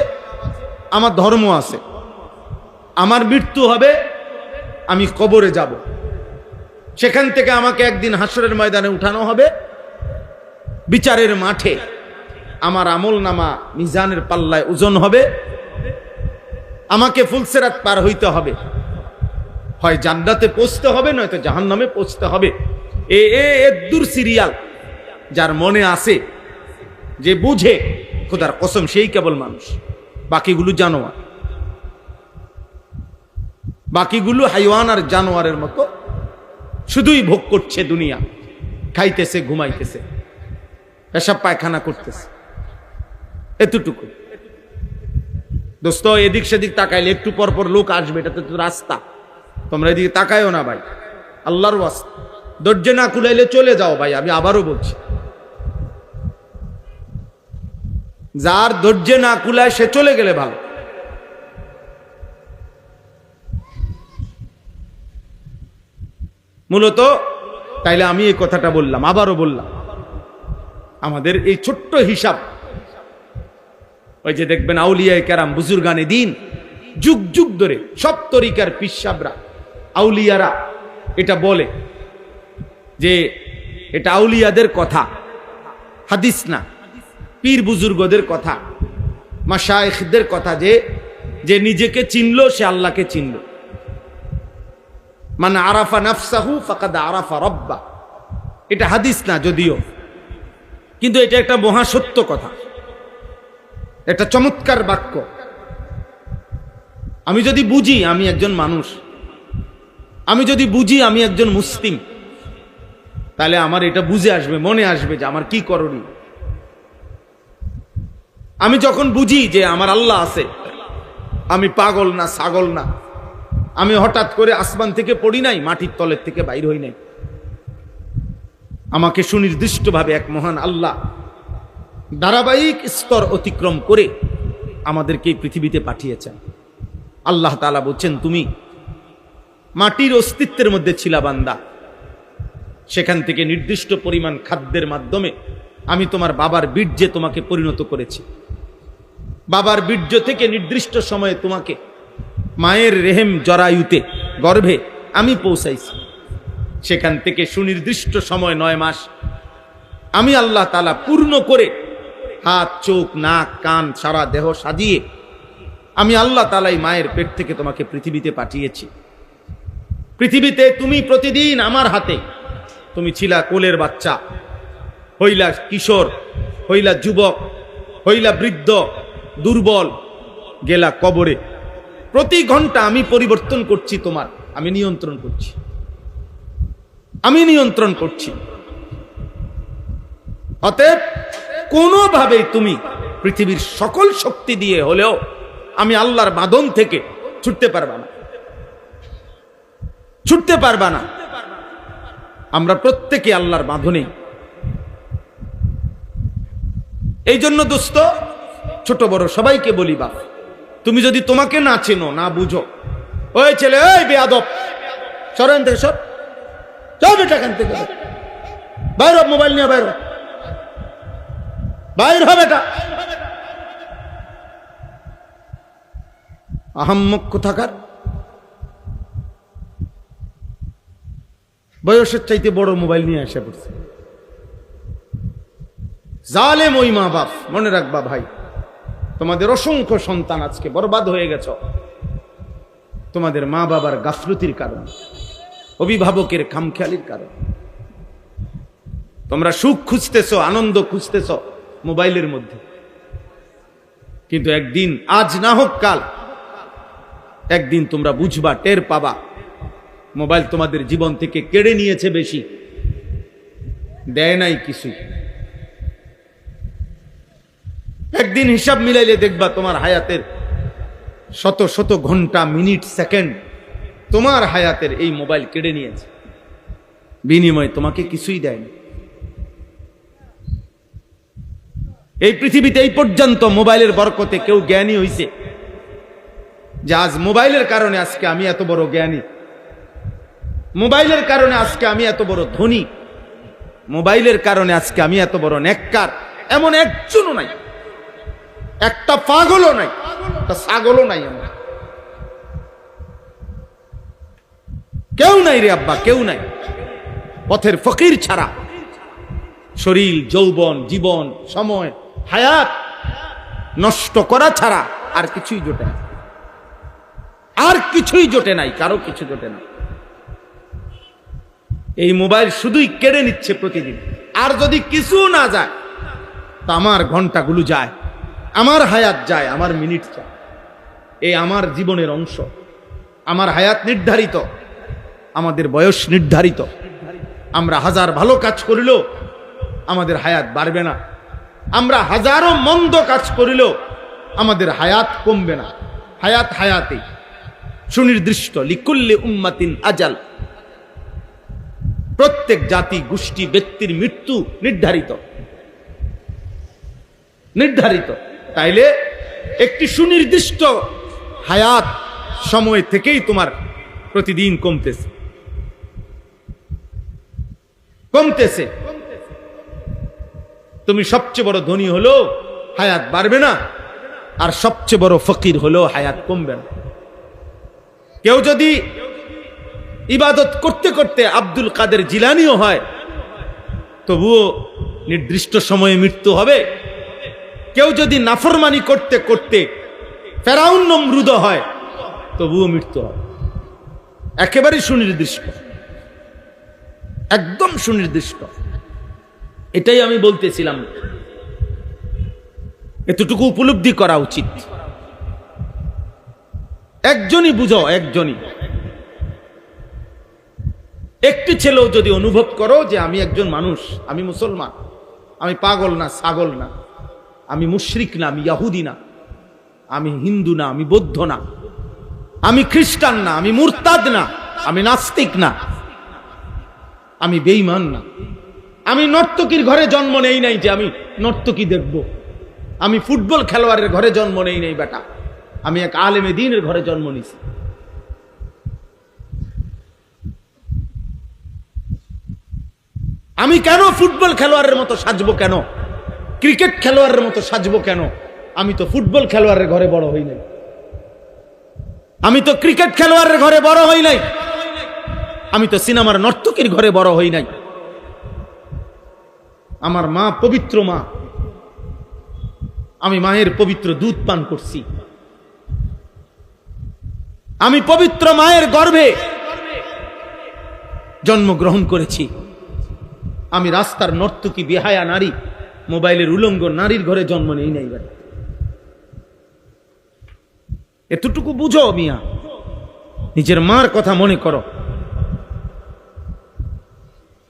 আমার ধর্ম আছে, আমার মৃত্যু হবে, আমি কবরে যাব, সেখান থেকে আমাকে একদিন হাসরের ময়দানে উঠানো হবে, বিচারের মাঠে আমার আমল নামা মিজানের পাল্লায় ওজন হবে, আমাকে ফুলসিরাত পার হইতে হবে, হয় জান্নাতে পৌঁছতে হবে নয়তো জাহান্নামে পৌঁছতে হবে। দূর সিরিয়াল যার মনে আছে, যে বুঝে, খোদার কসম সেই কেবল মানুষ, বাকিগুলো জানোয়ার, বাকিগুলো হাইওয়ান আর জানোয়ারের মতো শুধুই ভোগ করছে দুনিয়া, খাইতেছে, ঘুমাইতেছে, পেশাব পায়খানা করতেছে, এতটুকু। দোস্ত, এদিক সেদিক তাকাইলে একটু পর পর লোক আসবে, এটা তো রাস্তা, তোমরা এদিকে তাকায়ও না ভাই, আল্লাহর ওয়াস্তে। দরজা না খুলাইলে চলে যাও ভাই, আমি আবারও বলছি, যার দরজা না খুলায় সে চলে গেলে ভালো। মূলত তাইলে আমি এই কথাটা বললাম, আবারও বললাম, আমাদের এই ছোট্ট হিসাব, ওই যে দেখবেন আউলিয়ায়ে কেরাম, বুজুর্গানে দিন, যুগ যুগ ধরে সব তরিকার পিসাবরা, আউলিয়ারা এটা বলে যে এটা আউলিয়াদের কথা, হাদিস না, পীর বুজুর্গদের কথা, মাশায়েখদের কথা, যে নিজেকে চিনলো সে আল্লাহকে চিনলো। মান আরাফা নাফসাহু ফাকাদ আরাফা রাব্বা, এটা হাদিস না যদিও, কিন্তু এটা একটা মহাসত্য কথা, একটা চমৎকার বাক্য। আমি যদি বুঝি আমি একজন মানুষ, আমি যদি বুঝি আমি একজন মুসলিম, তাহলে আমার এটা বুঝে আসবে, মনে আসবে যে আমার কি করণীয়। আমি যখন বুঝি যে আমার আল্লাহ আছে, আমি পাগল না, ছাগল না, আমি হঠাৎ করে আসমান থেকে পড়ি নাই, মাটির তলের থেকে বাইর হই নাই, আমাকে সুনির্দিষ্টভাবে এক মহান আল্লাহ ধারাবাহিক স্তর অতিক্রম করে আমাদেরকে এই পৃথিবীতে পাঠিয়েছেন। আল্লাহ তাআলা বলছেন, তুমি মাটির অস্তিত্বের মধ্যে ছিলা বান্দা, সেখান থেকে নির্দিষ্ট পরিমাণ খাদ্যের মাধ্যমে আমি তোমার বাবার বীর্যে তোমাকে পরিণত করেছি, বাবার বীর্য থেকে নির্দিষ্ট সময়ে তোমাকে মায়ের রেহেম জরায়ুতে, গর্ভে আমি পৌঁছাইছি, সেখান থেকে সুনির্দিষ্ট সময় 9 মাস আমি আল্লাহ তাআলা পূর্ণ করে হাত, চোখ, নাক, কান, সারা দেহ সাজিয়ে আমি আল্লাহ তাআলাই মায়ের পেট থেকে তোমাকে পৃথিবীতে পাঠিয়েছি। পৃথিবীতে তুমি প্রতিদিন আমার হাতে, তুমি ছিলা কোলের বাচ্চা, হইলা কিশোর, হইলা যুবক, হইলা বৃদ্ধ, দুর্বল, গেলা কবরে। প্রতি ঘন্টা আমি পরিবর্তন করছি তোমার, আমি নিয়ন্ত্রণ করছি, আমি নিয়ন্ত্রণ করছি। অতএব কোনোভাবেই তুমি পৃথিবীর সকল শক্তি দিয়ে হলেও আমি আল্লাহর বাঁধন থেকে ছুটতে পারবা না, ছুটতে পারবা না। আমরা প্রত্যেকে আল্লাহর বাঁধনে। এই জন্য দোস্ত, ছোট বড় সবাইকে বলি বাপ, তুমি যদি তোমাকে না চেনো, না বুঝো, ওই ছেলে, ওই বেয়াদব, সরেন থেকে সর, যাও বেটা এখান থেকে, বাইর হ, মোবাইল নিয়ে বাইর হ, বাইর হ বেটা। আহাম্মক কোথাকার, বয়সের চাইতে বড় মোবাইল নিয়ে এসে পড়ছে। জালেম ওই মা বাপ। মনে রাখবা ভাই, তোমাদের অসংখ্য সন্তান আজকে বরবাদ হয়ে গেছ তোমাদের মা বাবার গাফলতির কারণে, অভিভাবকের খামখেয়ালির কারণে। তোমরা সুখ খুঁজতেছ, আনন্দ খুঁজতেছ মোবাইলের মধ্যে, কিন্তু একদিন, আজ না হোক কাল, একদিন তোমরা বুঝবা, টের পাবা, মোবাইল তোমাদের জীবন থেকে কেড়ে নিয়েছে বেশি, দেয় নাই কিছু। একদিন হিসাব মিলাইলে দেখবা তোমার হায়াতের শত শত ঘন্টা, মিনিট, সেকেন্ড তোমার হায়াতের এই মোবাইল কেড়ে নিয়েছে, বিনিময়ে তোমাকে কিছুই দেয়নি। এই পৃথিবীতে এই পর্যন্ত মোবাইলের বরকতে কেউ জ্ঞানী হইছে যে আজ মোবাইলের কারণে আজকে আমি এত বড় জ্ঞানী, মোবাইলের কারণে আজকে আমি এত বড় ধনী, মোবাইলের কারণে আজকে আমি এত বড় নেককার, এমন একজনও নাই, একটা পাগলও নাই, একটা ছাগলও নাই, এমন কেউ নাই রে আব্বা, কেউ নাই। পথের ফকির ছাড়া শরীর, যৌবন, জীবন, সময়, হায়াত নষ্ট করা ছাড়া আর কিছুই জোটে না, আর কিছুই জোটে নাই, কারো কিছু জোটে না। এই মোবাইল শুধুই কেড়ে নিচ্ছে প্রতিদিন। আর যদি কিছু না যায় তা আমার ঘন্টাগুলো যায়, আমার হায়াত যায়, আমার মিনিট যায়। এই আমার জীবনের অংশ, আমার হায়াত নির্ধারিত, আমাদের বয়স নির্ধারিত। আমরা হাজার ভালো কাজ করিলেও আমাদের হায়াত বাড়বে না, আমরা হাজারো মন্দ কাজ করিলেও আমাদের হায়াত কমবে না। হায়াত হায়াতে সুনির্দিষ্ট, লিকুল্লি উম্মাতিন আজাল, প্রত্যেক জাতি, গোষ্ঠী, ব্যক্তির মৃত্যু নির্ধারিত, নির্ধারিত। তাইলে একটি সুনির্দিষ্ট হায়াত সময় থেকেই তোমার প্রতিদিন কমতেছে, কমতেছে। তুমি সবচেয়ে বড় ধনী হলো হায়াত বাড়বে না, আর সবচেয়ে বড় ফকির হলো হায়াত কমবে না। কেউ যদি ইবাদত করতে করতে আব্দুল কাদের জিলানিও হয়, তবুও নির্দিষ্ট সময়ে মৃত্যু হবে। কেউ যদি নাফরমানি করতে করতে ফেরাউন নমরুদ হয়, তবুও মৃত্যু হবে। একেবারে সুনির্দিষ্ট, একদম সুনির্দিষ্ট। এটাই আমি বলতেছিলাম, এতটুকু উপলব্ধি করা উচিত। একজনই বুঝো, একজনই, একটি ছেলেও যদি অনুভব করো যে আমি একজন মানুষ, আমি মুসলমান, আমি পাগল না, ছাগল না, আমি মুশরিক না, আমি ইয়াহুদি না, আমি হিন্দু না, আমি বৌদ্ধ না, আমি খ্রিস্টান না, আমি মুরতাদ না, আমি নাস্তিক না, আমি বেঈমান না, আমি নর্তকীর ঘরে জন্ম নেই নাই যে আমি নর্তকী দেখব, আমি ফুটবল খেলোয়াড়ের ঘরে জন্ম নেই নাই বেটা, আমি এক আলেমে দ্বীনের ঘরে জন্ম নিছি। আমি কেন ফুটবল খেলোয়াড়ের মতো সাজবো, কেন ক্রিকেট খেলোয়াড়ের মতো সাজবো কেন? আমি তো ফুটবল খেলোয়াড়ের ঘরে বড় হই নাই, আমি তো ক্রিকেট খেলোয়াড়ের ঘরে বড় হই নাই, আমি তো সিনেমার নর্তকীর ঘরে বড় হই নাই। আমার মা পবিত্র মা, আমি মায়ের পবিত্র দুধ পান করছি, আমি পবিত্র মায়ের গর্ভে জন্মগ্রহণ করেছি। আমি রাস্তার নর্তকী, বেহায়া নারী, মোবাইলের উলঙ্গ নারীর ঘরে জন্ম নেই নাই। এতটুকু বুঝো মিয়া, নিজের মার কথা মনে করো,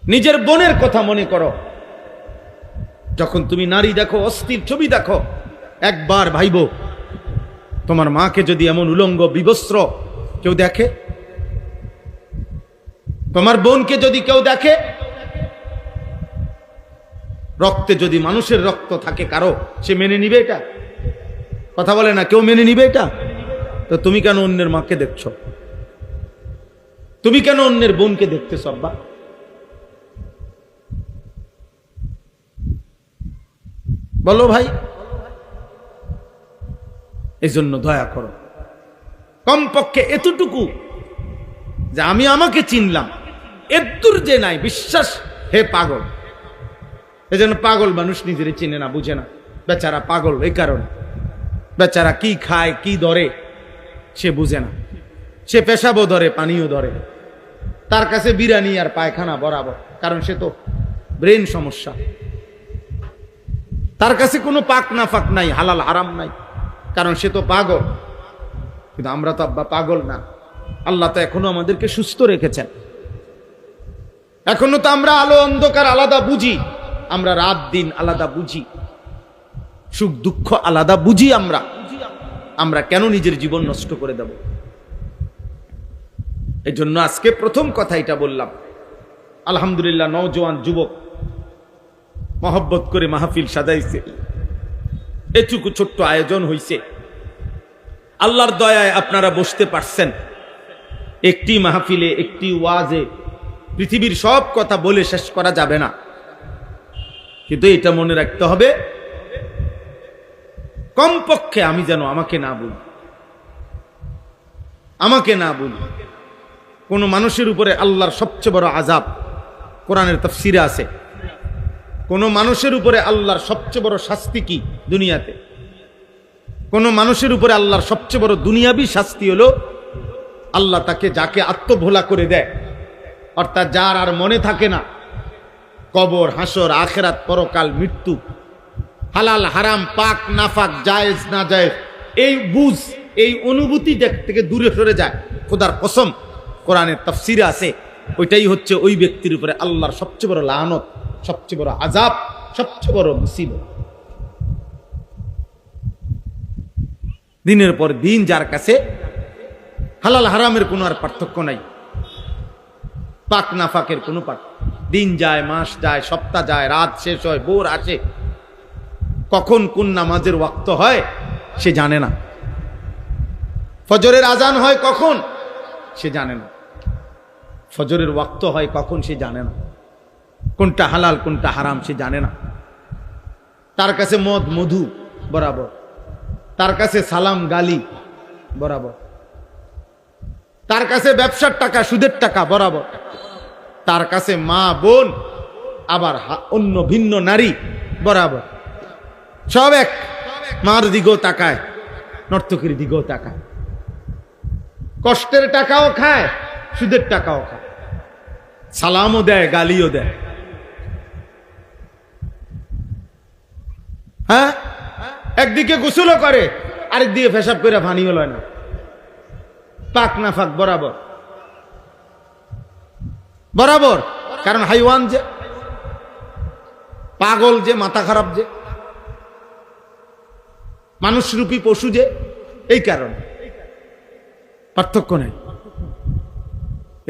নিজের বোনের কথা মনে করো। যখন তুমি নারী দেখো, অস্থির ছবি দেখো, একবার ভাইবো, তোমার মাকে যদি এমন উলঙ্গ বিবস্ত্র কেউ দেখে, তোমার বোনকে যদি কেউ দেখে, রক্তে যদি মানুষের রক্ত থাকে কারো, সে মেনে নিবে এটা? কথা বলে না, কেউ মেনে নিবে এটা? তো তুমি কেন অন্যের মাকে দেখছো? তুমি কেন অন্যের বোনকে দেখতেছ আব্বা? বলো ভাই। এই জন্য দয়া করো, কমপক্ষে এতটুকু যে আমি আমাকে চিনলাম, এদুর যে নাই বিশ্বাস, হে পাগল। এই জন্য পাগল মানুষ নিজের চিনে না, বুঝে না, বেচারা পাগল। এই কারণে বেচারা কি খায় কি ধরে সে বুঝে না। সে পেশাবও ধরে, পানিও ধরে, তার কাছে বিরিয়ানি আর পায়খানা বরাবর, কারণ সে তো ব্রেন সমস্যা। তার কাছে কোনো পাক না ফাক নাই, হালাল হারাম নাই, কারণ সে তো পাগল। কিন্তু আমরা তো আব্বা পাগল না। আল্লাহ তো এখনো আমাদেরকে সুস্থ রেখেছেন। এখনো তো আমরা আলো অন্ধকার আলাদা বুঝি, আমরা রাত দিন আলাদা বুঝি, সুখ দুঃখ আলাদা বুঝি। আমরা কেন নিজের জীবন নষ্ট করে দেব? এই জন্য আজকে প্রথম কথা এটা বললাম। আলহামদুলিল্লাহ, নওজোয়ান যুবক মহব্বত করে মাহফিল সাজাইছে, এটুকু ছোট্ট আয়োজন হইছে। আল্লাহর দয়ায় আপনারা বসতে পারছেন। একটি মাহফিলে, একটি ওয়াজে পৃথিবীর সব কথা বলে শেষ করা যাবে না, কিন্তু এটা মনে রাখতে হবে, কমপক্ষে আমি যেন আমাকে না বলি, আমাকে না বলি। কোন মানুষের উপরে আল্লাহর সবচেয়ে বড় আযাব, কোরআনের তাফসীরে আছে, কোন মানুষের উপরে আল্লাহর সবচেয়ে বড় শাস্তি কি দুনিয়াতে? কোন মানুষের উপরে আল্লাহর সবচেয়ে বড় দুনিয়াবি শাস্তি হলো আল্লাহ তাকে যাকে আত্মভোলা করে দেয়, অর্থাৎ যার আর মনে থাকে না কবর, হাসর, আখেরাত, পরকাল, মৃত্যু, হালাল হারাম, পাক নাফাক, জায়েজ না জায়েজ, এই বুঝ, এই অনুভূতি থেকে দূরে সরে যায়। খোদার কসম, কোরআনের তাফসীরে আছে, ওইটাই হচ্ছে ওই ব্যক্তির উপরে আল্লাহর সবচেয়ে বড় লানত, সবচেয়ে বড় আযাব, সবচেয়ে বড় মুসিবত। দিনের পর দিন যার কাছে হালাল হারামের কোনো আর পার্থক্য নাই, পাক নাফাকের কোনো পার্থক্য, দিন যায়, মাস যায়, সপ্তাহ যায়, রাত শেষ হয়, ভোর আসে, কখন কোন নামাজের ওয়াক্ত হয় সে জানে না, ফজরের আজান হয় কখন সে জানে না, ফজরের ওয়াক্ত হয় কখন সে জানে না, কোনটা হালাল কোনটা হারাম সে জানে না। তার কাছে মদ মধু বরাবর, তার কাছে সালাম গালি বরাবর, তার কাছে ব্যবসার টাকা সুদের টাকা বরাবর, তার কাছে মা বোন আবার অন্য ভিন্ন নারী বরাবর, সব এক। মার দিকেও তাকায়, নর্তকীর দিকেও তাকায়, কষ্টের টাকাও খায়, সুদের টাকাও খায়, সালামও দেয়, গালিও দেয়। হ্যাঁ, একদিকে গোসলও করে, আরেকদিকে পেশাব করে পানিও লয় না, পাক না ফাক বরাবর বরাবর। কারণ হাইওয়ান যে, পাগল যে, মাথা খারাপ যে, মানুষরূপী পশু যে, এই কারণে পার্থক্য নেই।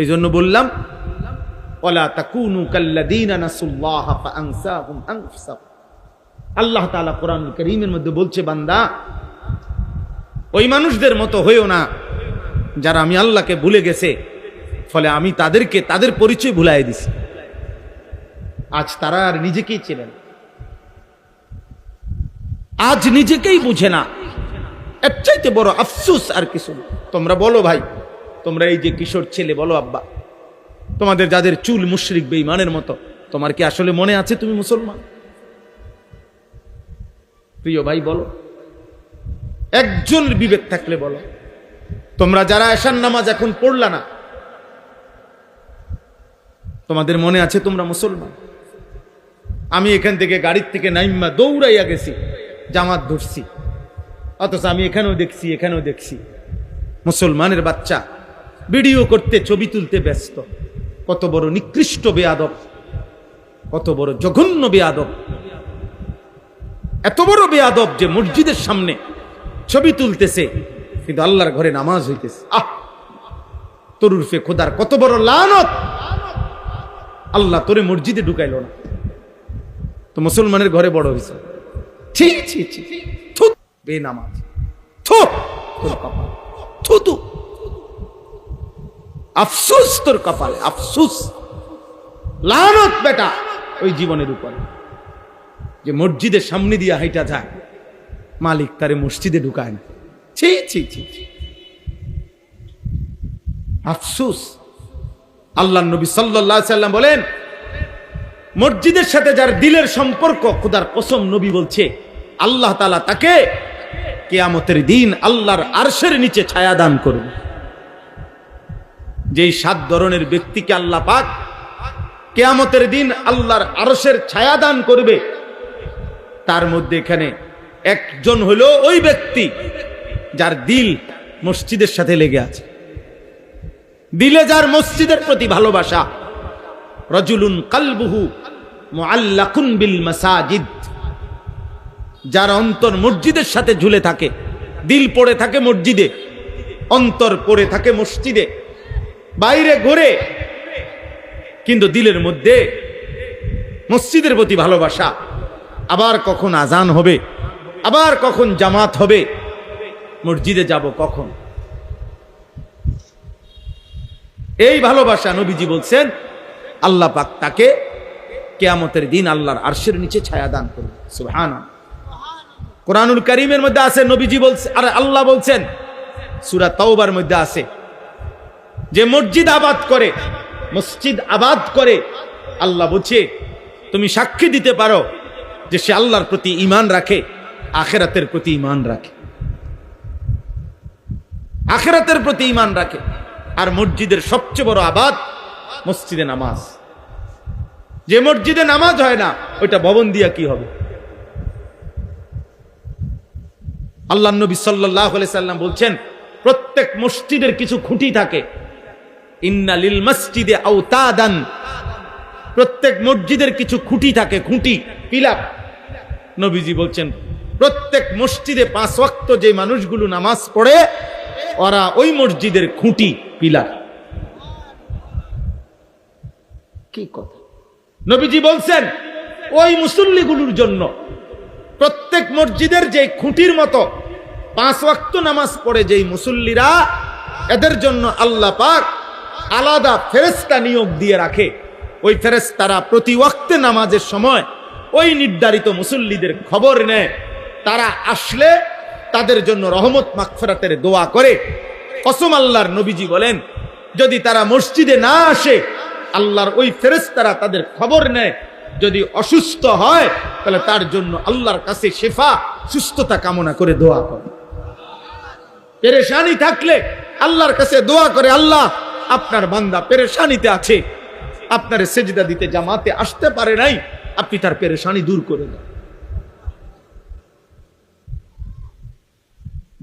এই জন্য বললাম, ওয়ালা তাকুনু কাল্লাযীনা নাসুল্লাহা ফাআনসাহুম আনফুসাহুম। আল্লাহ তাআলা কোরআনুল কারীমের মধ্যে বলছে, বান্দা ওই মানুষদের মতো হইও না যারা আমি আল্লাহকে ভুলে গেছে, ফলে আমি তাদেরকে তাদের পরিচয় ভুলাই দিছি। আজ তারা আর নিজেকেই চেনে না, আজ নিজেকেই বুঝে না। এর চাইতে বড় আফসোস আর কিছু না। তোমরা বলো ভাই, তোমরা এই যে কিশোর ছেলে, বলো আব্বা, তোমাদের যাদের চুল মুশরিক বেঈমানের মতো, তোমার কি আসলে মনে আছে তুমি মুসলমান? প্রিয় ভাই বলো, একজন বিবেক থাকলে বলো, তোমরা যারা এশার নামাজ এখন পড়লা না, তোমাদের মনে আছে তোমরা মুসলমান? আমি এখান থেকে গাড়ির থেকে নাইম্মা দৌড়াইয়া গেছি, জামাত ধরছি, অথচ আমি এখানেও দেখছি, এখানেও দেখছি মুসলমানের বাচ্চা ভিডিও করতে, ছবি তুলতে ব্যস্ত। কত বড় নিকৃষ্ট বেয়াদব, কত বড় জঘন্য বেয়াদব, এত বড় বেয়াদব যে মসজিদের সামনে ছবি তুলতেছে কিন্তু আল্লাহর ঘরে নামাজ হইতেছে। তোর উর্ফে খোদার কত বড় লানত! আল্লাহ তোরে মসজিদে ঢুকাইল না, তো মুসলমানের ঘরে বড় হয়েছে। ছি ছি ছি, বেনামাজ। থু তোর কপাল, থু তু, আফসোস তোর কপালে, আফসোস, লানত বেটা ওই জীবনের উপরে যে মসজিদের সামনে দিয়ে হাইটা যায়, মালিক তারে মসজিদে ঢুকায় না। ছি ছি ছি, আফসোস। আল্লাহ নবী সাল্লাল্লাহু আলাইহি সাল্লাম বলেন, মসজিদের সাথে যার দিলের সম্পর্ক, খোদার কসম নবী বলছে আল্লাহ তাআলা তাকে কিয়ামতের দিন আল্লাহর আরশের নিচে ছায়া দান করবে। যেই 7 ধরনের ব্যক্তিকে আল্লাহ পাক কিয়ামতের দিন আল্লাহর আরশের ছায়া দান করবে, তার মধ্যে এখানে একজন হলো ওই ব্যক্তি যার দিল মসজিদের সাথে লেগে আছে, দিলে যার মসজিদের প্রতি ভালোবাসা। রাজুলুন কালবুহু মুআল্লাকুন বিল মাসাজিদ, যার অন্তর মসজিদের সাথে ঝুলে থাকে, দিল পড়ে থাকে মসজিদে, অন্তর পড়ে থাকে মসজিদে, বাইরে ঘুরে কিন্তু দিলের মধ্যে মসজিদের প্রতি ভালোবাসা। আবার কখন আজান হবে, আবার কখন জামাত হবে, মসজিদে যাব কখন, এই ভালোবাসা। নবীজি বলছেন আল্লাহ পাক তাকে কিয়ামতের দিন আল্লাহর আরশের নিচে ছায়া দান করবে। সুবহানাল্লাহ। কোরআনুল কারীমের মধ্যে আছে, নবীজি বলছেন, আর আল্লাহ বলছেন সূরা তাওবার মধ্যে আছে, যে মসজিদ আবাদ করে, মসজিদ আবাদ করে, আল্লাহ বলছে তুমি সাক্ষী দিতে পারো যে সে আল্লাহর প্রতি ঈমান রাখে, আখিরাতের প্রতি ঈমান রাখে, আখিরাতের প্রতি ঈমান রাখে। আর মসজিদের সবচেয়ে বড় আবাদ মসজিদে নামাজ। যে মসজিদে নামাজ হয় না, ওইটা ভবন দিয়া কি হবে? আল্লাহ নবী সাল্লাল্লাহু আলাইহি সাল্লাম বলছেন প্রত্যেক মসজিদের কিছু খুঁটি থাকে, ইন্না লিল মসজিদে আওতাদান, প্রত্যেক মসজিদের কিছু খুঁটি থাকে, খুঁটি, পিলার। নবীজি বলছেন প্রত্যেক মসজিদে 5 ওয়াক্ত যে মানুষগুলো নামাজ পড়ে, ওরা ওই মসজিদের খুঁটি, পিলার। কি কথা! নবীজি বলছেন ওই মুসল্লিগুলোর জন্য প্রত্যেক মসজিদের যে খুঁটির মতো 5 ওয়াক্ত নামাজ পড়ে যেই মুসল্লিরা, এদের জন্য আল্লাহ পাক আলাদা ফেরেশতা নিয়োগ দিয়ে রাখে। ওই ফেরেশতারা প্রতি ওয়াক্তে নামাজের সময় ওই নির্ধারিত মুসল্লিদের খবর নেয়, তারা আসলে তাদের জন্য রহমত মাগফিরাতের দোয়া করে। কসম আল্লাহর, নবীজি বলেন যদি তারা মসজিদে না আসে, আল্লাহর ওই ফেরেশতারা তাদের খবর নেয়, যদি অসুস্থ হয় তাহলে তার জন্য আল্লাহর কাছে শিফা, সুস্থতা কামনা করে দোয়া করে। পেরেশানি থাকলে আল্লাহর কাছে দোয়া করে, আল্লাহ আপনার বান্দা পেরেশানিতে আছে, আপনার সেজদা দিতে জামাতে আসতে পারে নাই, আপনি তার পেরেশানি দূর করে দেন।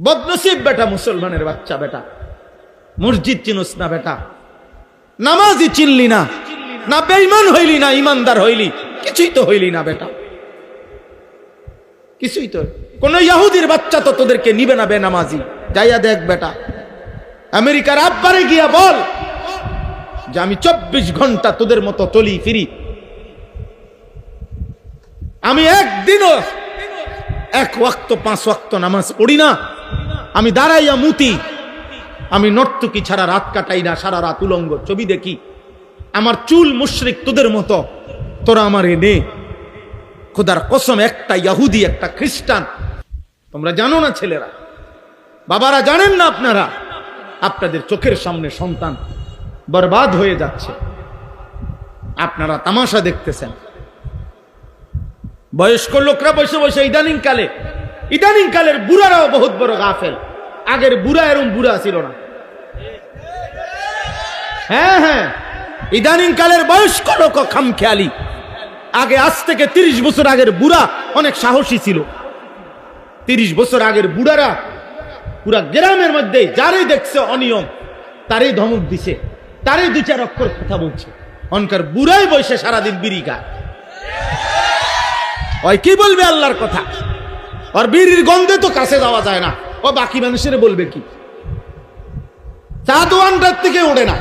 বদনসিব বেটা, মুসলমানের বাচ্চা বেটা, মসজিদ চিনস না বেটা, নামাজি চিনলি না, না বেঈমান হইলি, না ইমানদার হইলি, কিছুই তো হইলি না বেটা, কিছুই তো। কোন ইহুদির বাচ্চা তো তোদেরকে নিবে না বেনামাজি। যাইয়া দেখ বেটা, আমেরিকার আব্বারে গিয়া বল যে আমি 24 ঘন্টা তোদের মতো চলি ফিরি, আমি একদিনও 1 ওয়াক্ত 5 ওয়াক্ত নামাজ পড়ি না, আমি দাঁড়াইয়া মুতি, আমি নর্তকী ছাড়া রাত কাটাই না, সারা রাত উলঙ্গ ছবি দেখি, আমার চুল মুশরিক তোদের মতো, তোরা আমার এনে। খোদার কসম, একটা ইহুদি একটা খ্রিস্টান, তোমরা জানো না ছেলেরা, বাবারা জানেন না আপনারা, আপনাদের চোখের সামনে সন্তান বরবাদ হয়ে যাচ্ছে, আপনারা তামাশা দেখতেছেন। বয়স্ক লোকরা বসে বসে ইদানিং কালের বুড়ারাও বহুত বড় গাফেল। আগের বুড়া এরকম বুড়া ছিল না। হ্যাঁ হ্যাঁ, ইদানিং কালের বয়স্ক লোক খামখেয়ালি। আগে, আজ থেকে 30 বছর আগের বুড়া অনেক সাহসী ছিল। 30 বছর আগের বুড়ারা পুরা গ্রামের মধ্যে যারাই দেখছে অনিয়ম, তারই ধমক দিছে, তারই 2-4 অক্ষর কথা বলছে। অনকার বুড়াই বসে সারাদিন বিড়ি খায়, ওই কি বলবে আল্লাহর কথা? আর বিড়ির গন্ধে তো কাছে যাওয়া যায় না, ও বাকি মানুষের বলবে কি? চা দোকানটার থেকে ওঠে না,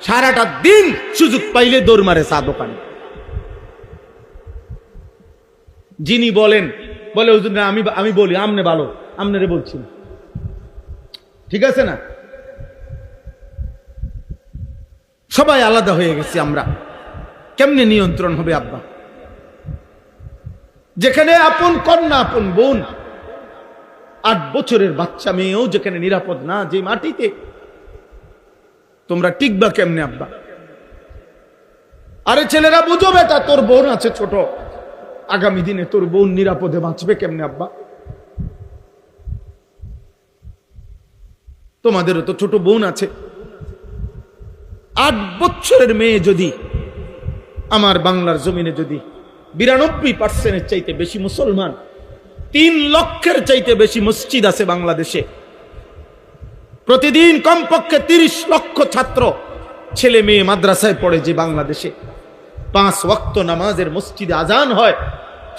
সারাটা দিন সুযোগ পাইলে দৌড় মারে চা দোকানে। যিনি বলেন, বলে হুজুর না, আমি বলি, আমনে ভালো, আমনেরে বলছি, ঠিক আছে না? সবাই আলাদা হয়ে গেছি আমরা, কেমনে নিয়ন্ত্রণ হবে আব্বা? যেখানে আপন কন্যা, আপন বোন, 8 বছরের বাচ্চা মেয়েও যেখানে নিরাপদ না, যে মাটিতে, তোমরা টিকবা কেমনে আব্বা? আরে ছেলেরা বুঝো বেটা, তোর বোন আছে ছোট, আগামী দিনে তোর বোন নিরাপদে বাঁচবে কেমনে আব্বা? তোমাদেরও তো ছোট বোন আছে। 8 বছরের মেয়ে যদি আমার বাংলার জমিনে যদি 92% চাইতে বেশি মুসলমান, 3 লক্ষের চাইতে বেশি মসজিদ আছে বাংলাদেশে, প্রতিদিন কমপক্ষে 30 লক্ষ ছাত্র ছেলে মেয়ে মাদ্রাসায় পড়ে, যে বাংলাদেশে 5 ওয়াক্ত নামাজের মসজিদে আজান হয়,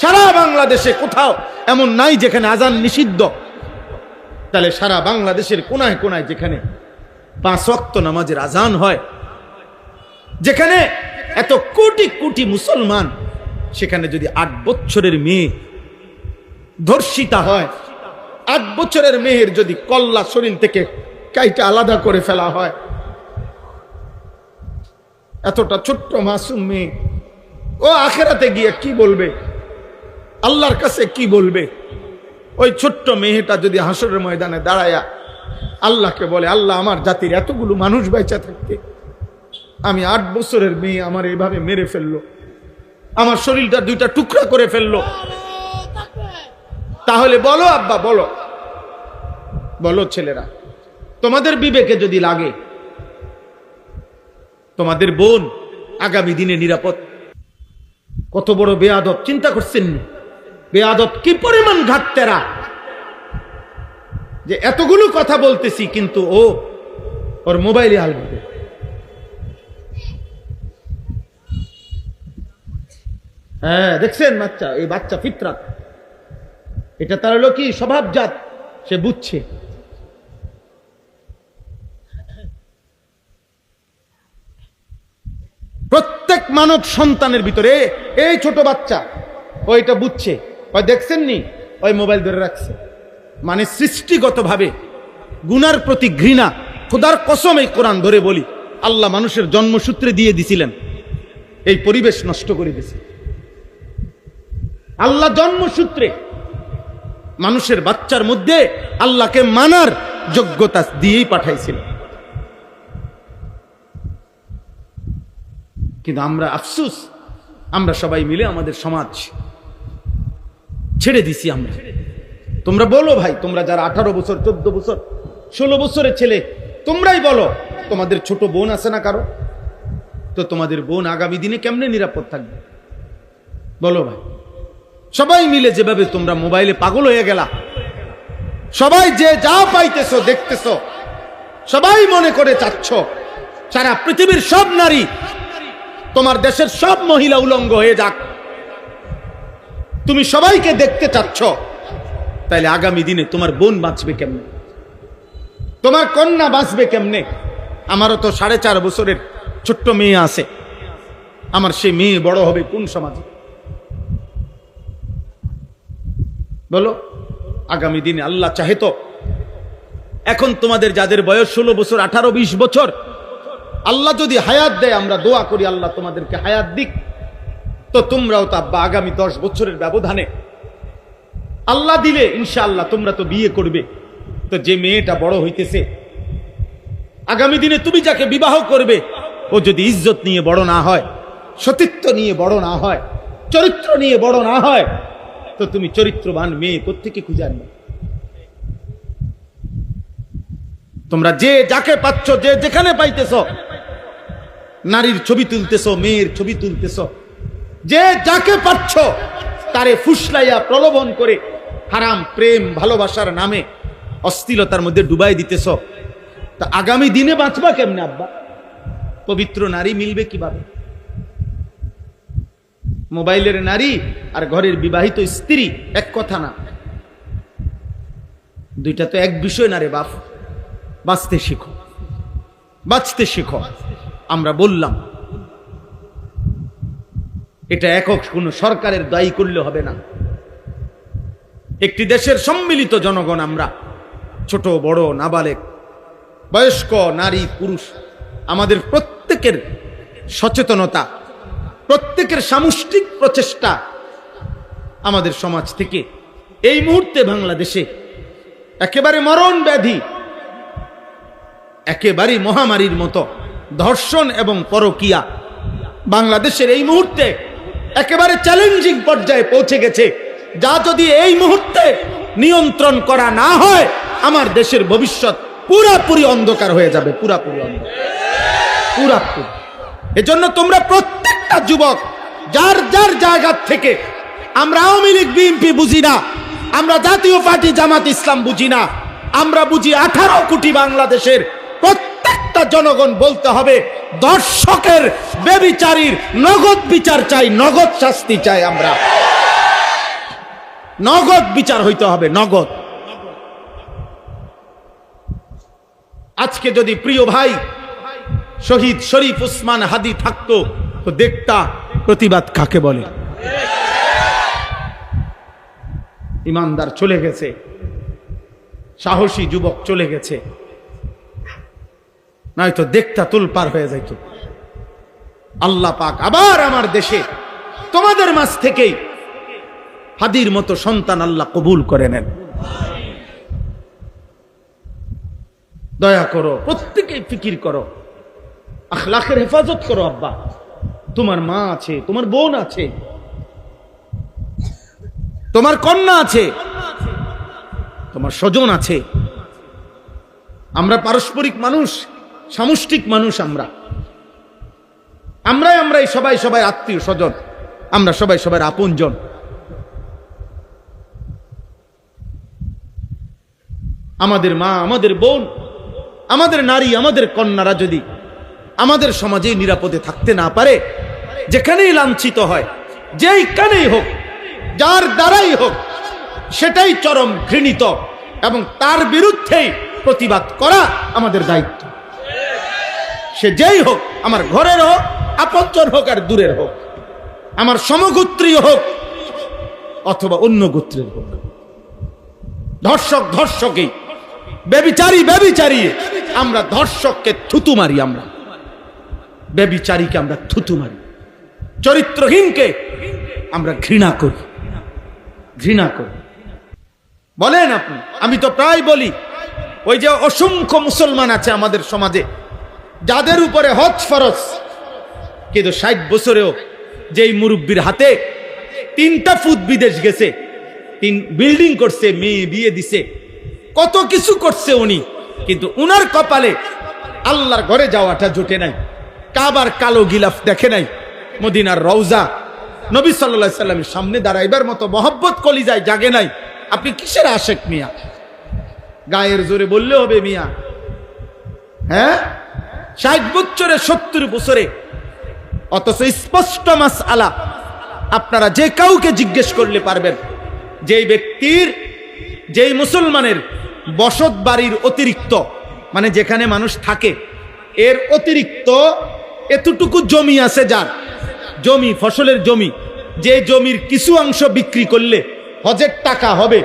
সারা বাংলাদেশে কোথাও এমন নাই যেখানে আজান নিষিদ্ধ। তাহলে সারা বাংলাদেশের কোনায় কোনায় যেখানে 5 ওয়াক্ত নামাজের আজান হয়, যেখানে এত কোটি কোটি মুসলমান, সেখানে যদি 8 বছরের মেয়ে ধর্ষিতা হয়, 8 বছরের মেয়ের যদি কল্লা শরীর থেকে কাইটা আলাদা করে ফেলা হয়, এতটা ছোট্ট মাসুম মেয়ে, ও আখেরাতে গিয়ে কি বলবে, আল্লাহর কাছে কি বলবে? ওই ছোট্ট মেয়েটা যদি হাসরের ময়দানে দাঁড়ায়া আল্লাহকে বলে, আল্লাহ আমার জাতির এতগুলো মানুষ বেঁচে থাকতে আমি 8 বছরের মেয়ে আমার এইভাবে মেরে ফেললো, আমার শরীরটা 2টা টুকরা করে ফেললো, তাহলে বলো আব্বা, বলো বলো ছেলেরা, তোমাদের বিবেকে যদি লাগে তোমাদের বোন আগামী দিনে নিরাপদ? কত বড় বেয়াদব, চিন্তা করছেন? বেয়াদব কি পরিমাণ ঘাটতেরা, যে এতগুলো কথা বলতেছি কিন্তু ও ওর মোবাইলে আলবে। হ্যাঁ দেখছেন বাচ্চা, এই বাচ্চা ফিতরাত, এটা তার হলো কি স্বভাবজাত, সে বুঝছে। প্রত্যেক মানব সন্তানের ভিতরে এই ছোট বাচ্চা ওইটা বুঝছে, ওই দেখছেন নি, ওই মোবাইল ধরে রাখছে, মানে সৃষ্টিগতভাবে গুনার প্রতি ঘৃণা। খোদার কসম এই কোরআন ধরে বলি, আল্লাহ মানুষের জন্মসূত্রে দিয়ে দিছিলেন, এই পরিবেশ নষ্ট করে দিয়েছে আল্লাহ। জন্মসূত্রে মানুষের বাচ্চার মধ্যে আল্লাহকে মানার যোগ্যতা দিয়েই পাঠাইছিল, কিন্তু আমরা আফসোস, আমরা সবাই মিলে আমাদের সমাজ ছেড়ে দিছি আমরা। তোমরা বলো ভাই, তোমরা যারা 18 বছর 14 বছর 16 বছরের ছেলে, তোমরাই বলো, তোমাদের ছোট বোন আছে না কারো? তো তোমাদের বোন আগামী দিনে কেমনে নিরাপদ থাকবে বলো ভাই? সবাই মিলে যেভাবে তোমরা মোবাইলে পাগল হয়ে গেলা, সবাই যে যা পাইতেছো দেখতেছো, সবাই মনে করে চাচ্ছ সারা পৃথিবীর সব নারী, তোমার দেশের সব মহিলা উলঙ্গ হয়ে যাক, তুমি সবাইকে দেখতে চাচ্ছ, তাইলে আগামী দিনে তোমার বোন বাঁচবে কেমনে? তোমার কন্যা বাঁচবে কেমনে? আমারও তো 4.5 বছরের ছোট্ট মেয়ে আছে, আমার সেই মেয়ে বড় হবে কোন সমাজে বলো? আগামী দিনে আল্লাহ চাহে তো, এখন তোমাদের যাদের বয়স 16 বছর 18 20 বছর, আল্লাহ যদি হায়াত দেয়, আমরা দোয়া করি আল্লাহ তোমাদেরকে হায়াত দিক, তো তোমরাও তো আব্বা আগামী 10 বছরের ব্যবধানে আল্লাহ দিলে ইনশাআল্লাহ তোমরা তো বিয়ে করবে। তো যে মেয়েটা বড় হইতেছে, আগামী দিনে তুমি যাকে বিবাহ করবে, ও যদি ইজ্জত নিয়ে বড় না হয়, সতীত্ব নিয়ে বড় না হয়, চরিত্র নিয়ে বড় না হয়, তো তুমি চরিত্রবান মেয়ে কোত্থেকে খুঁজে আনবে? তোমরা যে যাকে পাচ্ছ, যে যেখানে পাইতেছ, নারীর ছবি তুলতেছ, মেয়ের ছবি তুলতেছ, যে যাকে পাচ্ছ তারে ফুসলাইয়া প্রলোভন করে হারাম প্রেম ভালোবাসার নামে অশ্লীলতার মধ্যে ডুবাই দিতেছ। তা আগামী দিনে বাঁচবা কেমনে আব্বা? পবিত্র নারী মিলবে কিভাবে? মোবাইলের নারী আর ঘরের বিবাহিত স্ত্রী এক কথা না, দুইটা তো এক বিষয় না রে বাপ। বাঁচতে শিখো, বাঁচতে শিখো। আমরা বললাম এটা একক কোন সরকারের দায়ী করলে হবে না, একটি দেশের সম্মিলিত জনগণ আমরা, ছোট বড় নাবালেক বয়স্ক নারী পুরুষ, আমাদের প্রত্যেকের সচেতনতা, প্রত্যেকের সামষ্টিক প্রচেষ্টা আমাদের সমাজ থেকে এই মুহূর্তে বাংলাদেশে একেবারে মরণ ব্যাধি, একেবারে মহামারীর মতো ধর্ষণ এবং পরকীয়া বাংলাদেশের এই মুহূর্তে একেবারে চ্যালেঞ্জিং পর্যায়ে পৌঁছে গেছে, যা যদি এই মুহূর্তে নিয়ন্ত্রণ করা না হয় আমার দেশের ভবিষ্যৎ পুরাপুরি অন্ধকার হয়ে যাবে, পুরাপুরি অন্ধকার, পুরাপুরি। এজন্য তোমরা প্রত্যেকটা যুবক যার যার জায়গা থেকে, আমরা আওয়ামী লীগ বিএনপি বুঝি না, আমরা জাতীয় পার্টি জামাত ইসলাম বুঝি না, আমরা বুঝি 18 কোটি বাংলাদেশের প্রত্যেকটা জনগণ বলতে হবে দর্শকের বেবিচারীর নগদ বিচার চাই, নগদ শাস্তি চাই, আমরা নগদ বিচার হইতে হবে, নগদ। আজকে যদি প্রিয় ভাই শহীদ শরীফ উসমান হাদি থাকতো তো দেখতা প্রতিবাদ কাকে বলে। ইমানদার চলে গেছে, সাহসী যুবক চলে গেছে, নয়তো দেখতা তুলপার হয়ে যাইত। আল্লাহ পাক আবার আমার দেশে তোমাদের মাঝ থেকেই হাদির মতো সন্তান আল্লাহ কবুল করে নেন। দয়া করো, প্রত্যেকেই ফিকির করো, আখলাকের হেফাজত করো। আব্বা, তোমার মা আছে, তোমার বোন আছে, তোমার কন্যা আছে, তোমার স্বজন আছে। আমরা পারস্পরিক মানুষ, সামষ্টিক মানুষ, আমরাই সবাই সবাই আত্মীয় স্বজন, আমরা সবাই সবার আপনজন। আমাদের মা, আমাদের বোন, আমাদের নারী, আমাদের কন্যারা যদি আমাদের সমাজে নিরাপদে থাকতে না পারে, যেখানেই লাঞ্ছিত হয়, যেইখানেই হোক, যার দ্বারাই হোক, সেটাই চরম ঘৃণিত এবং তার বিরুদ্ধেই প্রতিবাদ করা আমাদের দায়িত্ব। সে যেই হোক, আমার ঘরের হোক, আপনজন হোক আর দূরের হোক, আমার সমগোত্রীয় হোক অথবা অন্য গোত্রের হোক। ধর্ষক ধর্ষকই, ব্যভিচারী ব্যভিচারী, আমরা ধর্ষককে থুতু মারি, আমরা ব্যভিচারীকে আমরা থুতু মারি, চরিত্রহীনকে আমরা ঘৃণা করি, ঘৃণা করি। বলেন আপনি, আমি তো প্রায় বলি, ওই যে অসংখ্য মুসলমান আছে আমাদের সমাজে যাদের উপরে হজ ফরজ, কিন্তু 60 বছরেও যেই মুরব্বীর হাতে 3টা ফুট বিদেশ গেছে, 3 বিল্ডিং করছে, মেয়ে বিয়ে দিছে, কত কিছু করছে উনি, কিন্তু উনার কপালে আল্লাহর ঘরে যাওয়াটা জোটে নাই, কাবার কালো গিলাফ দেখে নাই, মদিনার রওজা নবী সাল্লাল্লাহু আলাইহি সাল্লামের সামনে দাঁড়াইবার মতো মহব্বত কলিজায় জাগে নাই। আপনি কিসের আশেক মিয়া? গায়ের জোরে বললে হবে মিয়া? হ্যাঁ, 60 বছরে 70 বছরে, অথচ স্পষ্ট মাসআলা আপনারা যে কাউকে জিজ্ঞেস করলে পারবেন, যেই ব্যক্তির, যেই মুসলমানের বসত বাড়ির অতিরিক্ত, মানে যেখানে মানুষ থাকে এর অতিরিক্ত এতটুকু জমি আছে, যার জমি, ফসলের জমি, যে জমির কিছু অংশ বিক্রি করলে হজের টাকা হবে,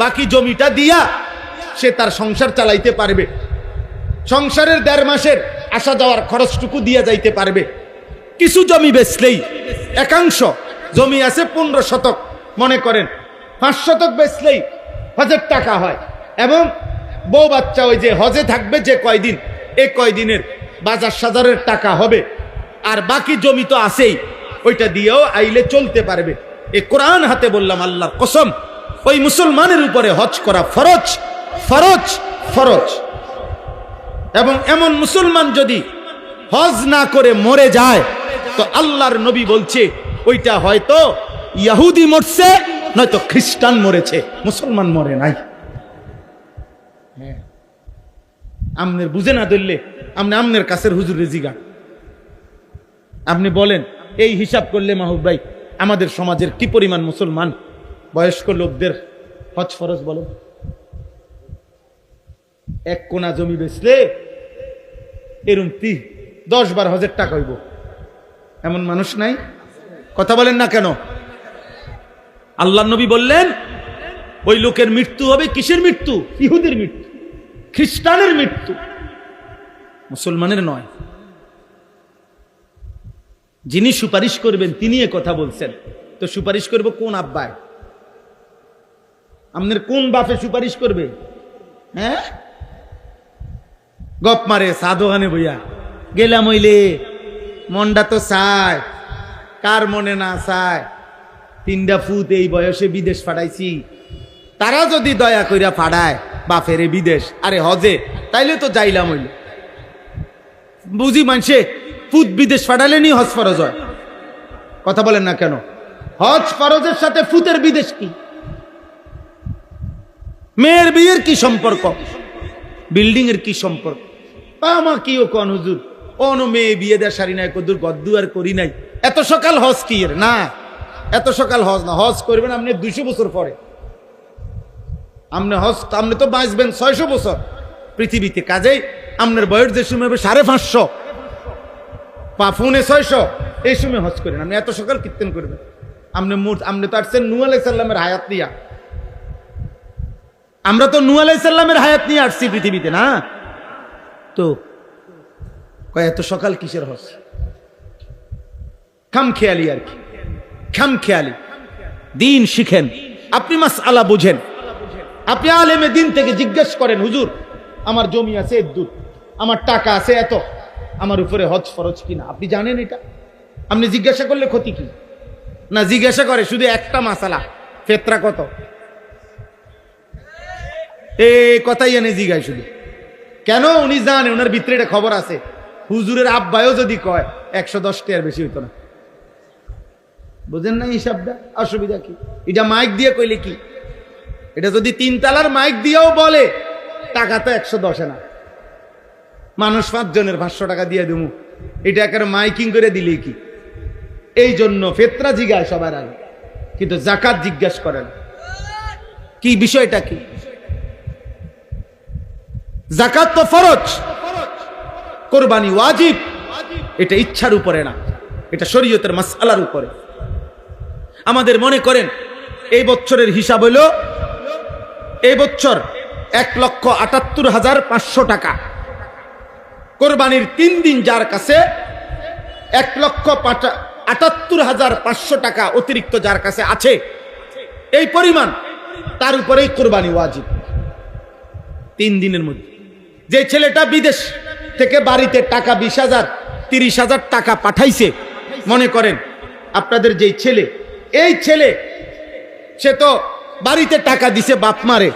বাকি জমিটা দিয়া সে তার সংসার চালাইতে পারবে, সংসারের 1.5 মাসের আসা যাওয়ার খরচটুকু দিয়ে যাইতে পারবে। কিছু জমি বেচলেই, একাংশ জমি আছে 15 শতক, মনে করেন 5 শতক বেচলেই হজের টাকা হয়, এবং বউ বাচ্চা ওই যে হজে থাকবে যে কয়দিন, এই কয়দিনের বাজার সাজারের টাকা হবে, আর বাকি জমি তো আছেই, ওইটা দিয়েও আইলে চলতে পারবে। এই কোরআন হাতে বললাম আল্লাহর কসম, ওই মুসলমানের উপরে হজ করা ফরজ, ফরজ, ফরজ। এবং এমন মুসলমান যদি হজ না করে মরে যায়, তো আল্লাহর নবী বলছে ওইটা হয়তো ইহুদি মরছে, নয়তো খ্রিস্টান মরেছে, মুসলমান মরে নাই। আমনের বুঝে না ধরলে আমনের কাছের হুজুরে জিগান, আপনি বলেন এই হিসাব করলে মাহবুব ভাই আমাদের সমাজের কি পরিমাণ মুসলমান বয়স্ক লোকদের হজ ফরজ বলেন? 1 কোনা জমি বেচলে এরকম 10-12 হজের টাকা হইব, এমন মানুষ নাই? কথা বলেন না কেন? আল্লাহর নবী বললেন ওই লোকের মৃত্যু হবে, কিসের মৃত্যু? ইহুদির মৃত্যু। খ্রিস্টানের মৃত্যু, মুসলমানের নয়। যিনি সুপারিশ করবেন তিনি এ কথা বলছেন, তো সুপারিশ করব কোন আব্বায়? আপনার কোন বাপে সুপারিশ করবে? হ্যাঁ, গপ মারে সাধোখানে বইয়া গেলাম হইলে মনটা তো চায়, কার মনে না চায়? 3টা ফুট এই বয়সে বিদেশ পাঠাইছি, তারা যদি দয়া কইরা পাঠায় বাপেরে বিদেশ, আরে হজে, তাইলে তো যাইলাম হইল। বুঝি মানছে ফুট বিদেশ পাঠালে নি হজ ফরজ হয়? কথা বলেন না কেন? হজ ফরজের সাথে ফুতের বিদেশ কি? মেয়ের বিয়ের কি সম্পর্ক? বিল্ডিং এর কি সম্পর্ক? আমা কি ও কোন হুজুর, অন মেয়ে বিয়ে দেয় সারি নাই, কদুর গদ্দু আর করি নাই, এত সকাল হজ কি এর? না, এত সকাল হজ না, হজ করবেন আপনি 200 বছর পরে। আপনি হজ, আপনি তো বাঁচবেন 600 বছর পৃথিবীতে, কাজেই আপনার বয়স যে সময় হবে 550, পাফুনে 600, এই সময় হজ করেন। আপনি এত সকাল কীর্তন করবেন? আপনি তো আসছেন নূহ আলাইহিস সালামের হায়াত নিয়া, আমরা তো নূহ আলাইহিস সালামের হায়াত নিয়ে আসছি পৃথিবীতে, না তো কয় এত সকাল কিসের হজ? খামখেয়ালি আর কি, খামখেয়ালি। দিন শিখেন, আপনি মাসআলা বুঝেন, আপনি আলেমে দিন থেকে জিজ্ঞেস করেন, হুজুর আমার জমি আছে এদ্দুর, আমার টাকা আছে এত, আমার উপরে হজ ফরজ কিনা? আপনি জানেন এটা? আপনি জিজ্ঞাসা করলে ক্ষতি কি? না, জিজ্ঞাসা করে শুধু একটা মাসালা, ফেতরা কত, এই কথাই এনে জিজ্ঞাসা শুধু। কেন? উনি জানে, ওনার ভিতরে এটা খবর আছে। হুজুরের আব্বায়ও যদি কয় 110 টাকার বেশি হইতো না। বুঝেন না হিসাবটা? অসুবিধা কি? এটা মাইক দিয়ে কইলে কি? এটা যদি 3 তালার মাইক দিয়েও বলে, টাকা তো 110 না, মানুষ 5 জনের 500 টাকা দিয়ে দেবো, এটা একেবারে মাইকিং করে দিলে কি? এই জন্য ফেতরা জিজ্ঞাসা সবার আগে, কিন্তু জাকাত জিজ্ঞাসা করেন। কি বিষয়টা কি? জাকাত তো ফরজ, কোরবানি ওয়াজিব। এটা ইচ্ছার উপরে না, এটা শরীয়তের মাসআলার উপরে। আমাদের মনে করেন এই বছরের হিসাব হইল, এই বছর 1,78,500 টাকা। কোরবানির 3 দিন যার কাছে 1,78,500 টাকা অতিরিক্ত যার কাছে আছে, এই পরিমাণ, তার উপরেই কোরবানি ওয়াজিব 3 দিনের মধ্যে। যে ছেলেটা বিদেশ থেকে বাড়িতে টাকা 20,000 30,000 টাকা পাঠাইছে, মনে করেন আপনাদের যেই ছেলে, এই ছেলে সে তো বাড়িতে টাকা দিছে বাপ মারে,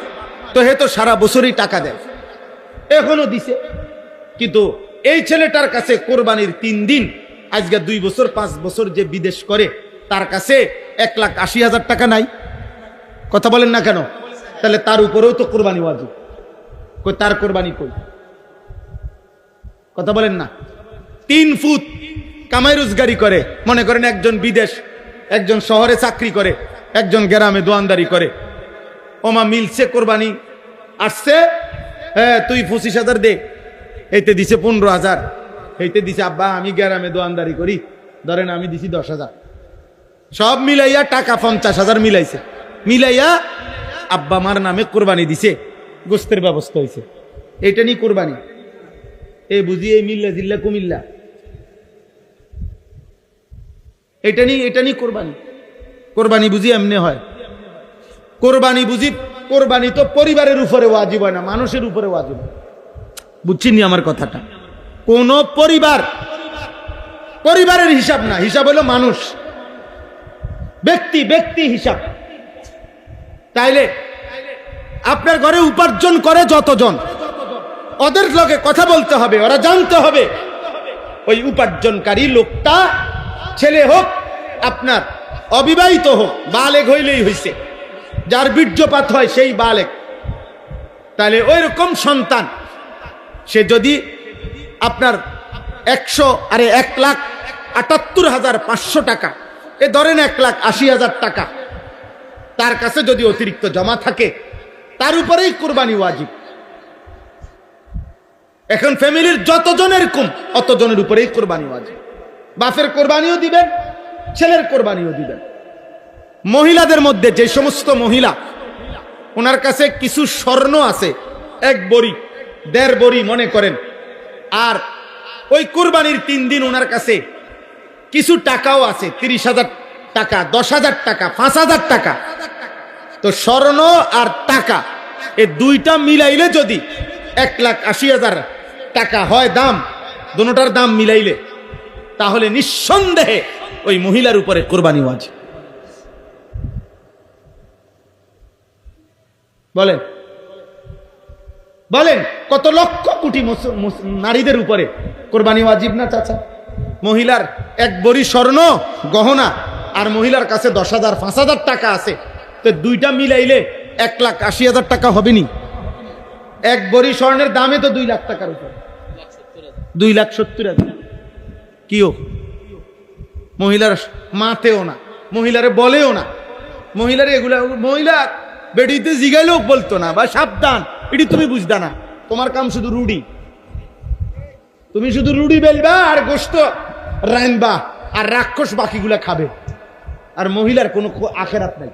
তো হে তো সারা বছরই টাকা দেয়, এখনো দিছে, কিন্তু এই ছেলেটার কাছে কোরবানির 3 দিন, আজকে 2 বছর 5 বছর যে বিদেশ করে, তার কাছে 1,80,000 টাকা নাই। কথা বলেন না কেন? তাহলে তার উপরেও তো কোরবানি ওয়াজিব। কই তার কোরবানি কই? কথা বলেন না। 3 ফুট কামাই রোজগারি করে, মনে করেন একজন বিদেশ, একজন শহরে চাকরি করে, একজন গ্রামে দোয়ানদারি করে, ওমা মিলছে কোরবানি আসছে, হ্যাঁ তুই 25,000 দে, এইতে দিছে 15,000, এইতে দিছে আব্বা আমি গ্রামে দোয়ানদারি করি, ধরেন আমি দিছি 10,000, সব মিলাইয়া টাকা 50,000 মিলাইছে, মিলাইয়া আব্বা মার নামে কোরবানি দিছে, গোস্তের ব্যবস্থা হয়েছে, এটা নিয়ে কোরবানি। এ বুঝি এই মিল্লা জিল্লা কুমিল্লা, এটা নিয়ে কোরবানি। কোরবানি বুঝি এমনি হয়? কোরবানি বুঝি, কোরবানি তো পরিবারের উপরে ওয়াজিব হয় না, মানুষের উপরে ওয়াজিব। বুঝছিনি আমার কথাটা? কোন পরিবারের হিসাব না, হিসাব হলো মানুষ, ব্যক্তি হিসাব। তাইলে আপনার ঘরে উপার্জন করে যতজন, ওদের লগে কথা বলতে হবে, ওরা জানতে হবে ওই উপার্জনকারী লোকটা ছেলে হোক আপনার, অবিবাহিত হোক, বালেগ হইলেই হইছে, যার বীর্যপাত হয় সেই বালেগ। তাহলে ওই রকম সন্তান সে যদি আপনার 1,78,500 টাকা, এ ধরেন 1,80,000 টাকা তার কাছে যদি অতিরিক্ত জমা থাকে, তার উপরেই কোরবানি ওয়াজিব। এখন ফ্যামিলির যতজনের কম অতজনের উপরেই কোরবানি ওয়াজিব। বাপের কোরবানিও দিবেন, ছেলের কোরবানিও দিবেন। মহিলাদের মধ্যে যে সমস্ত মহিলা ওনার কাছে কিছু স্বর্ণ আছে, 1 বড়ি 1.5 বড়ি মনে করেন। আর ওই কুরবানির 3 দিন ওনার কাছে কিছু টাকাও আছে, 30,000 টাকা, 10,000 টাকা, 5,000 টাকা। তো স্বর্ণ আর টাকা এই দুইটা মিলাইলে যদি 1,80,000 টাকা হয় দাম, দুটোটার দাম মিলাইলে, তাহলে নিঃসন্দেহে ওই মহিলার উপরে কোরবানি ওয়াজিব। বলেন বলেন, কত লক্ষ কোটি নারীদের উপরে কোরবানি ওয়াজিব না চাচা? মহিলার 1 বড়ি স্বর্ণ গহনা আর মহিলার কাছে 10,000 5,000 টাকা আছে, তো দুইটা মিলাইলে 1,80,000 টাকা হবে নি? 1 বড়ি স্বর্ণের দামে তো 2 লাখ টাকার উপরে, 2,70,000। কিও মহিলার মাতেও না, মহিলারে বলেও না, মহিলার এগুলা, মহিলার বেডিতে জিগাইলেও বলতো না, বা সাবধান, এটি তুমি বুঝদা না, তোমার কাম শুধু রুডি, তুমি শুধু রুডি বেলবা আর গোস্ত রাইনবা আর রাক্ষস বাকিগুলা খাবে, আর মহিলার কোনো আখেরাত নাই।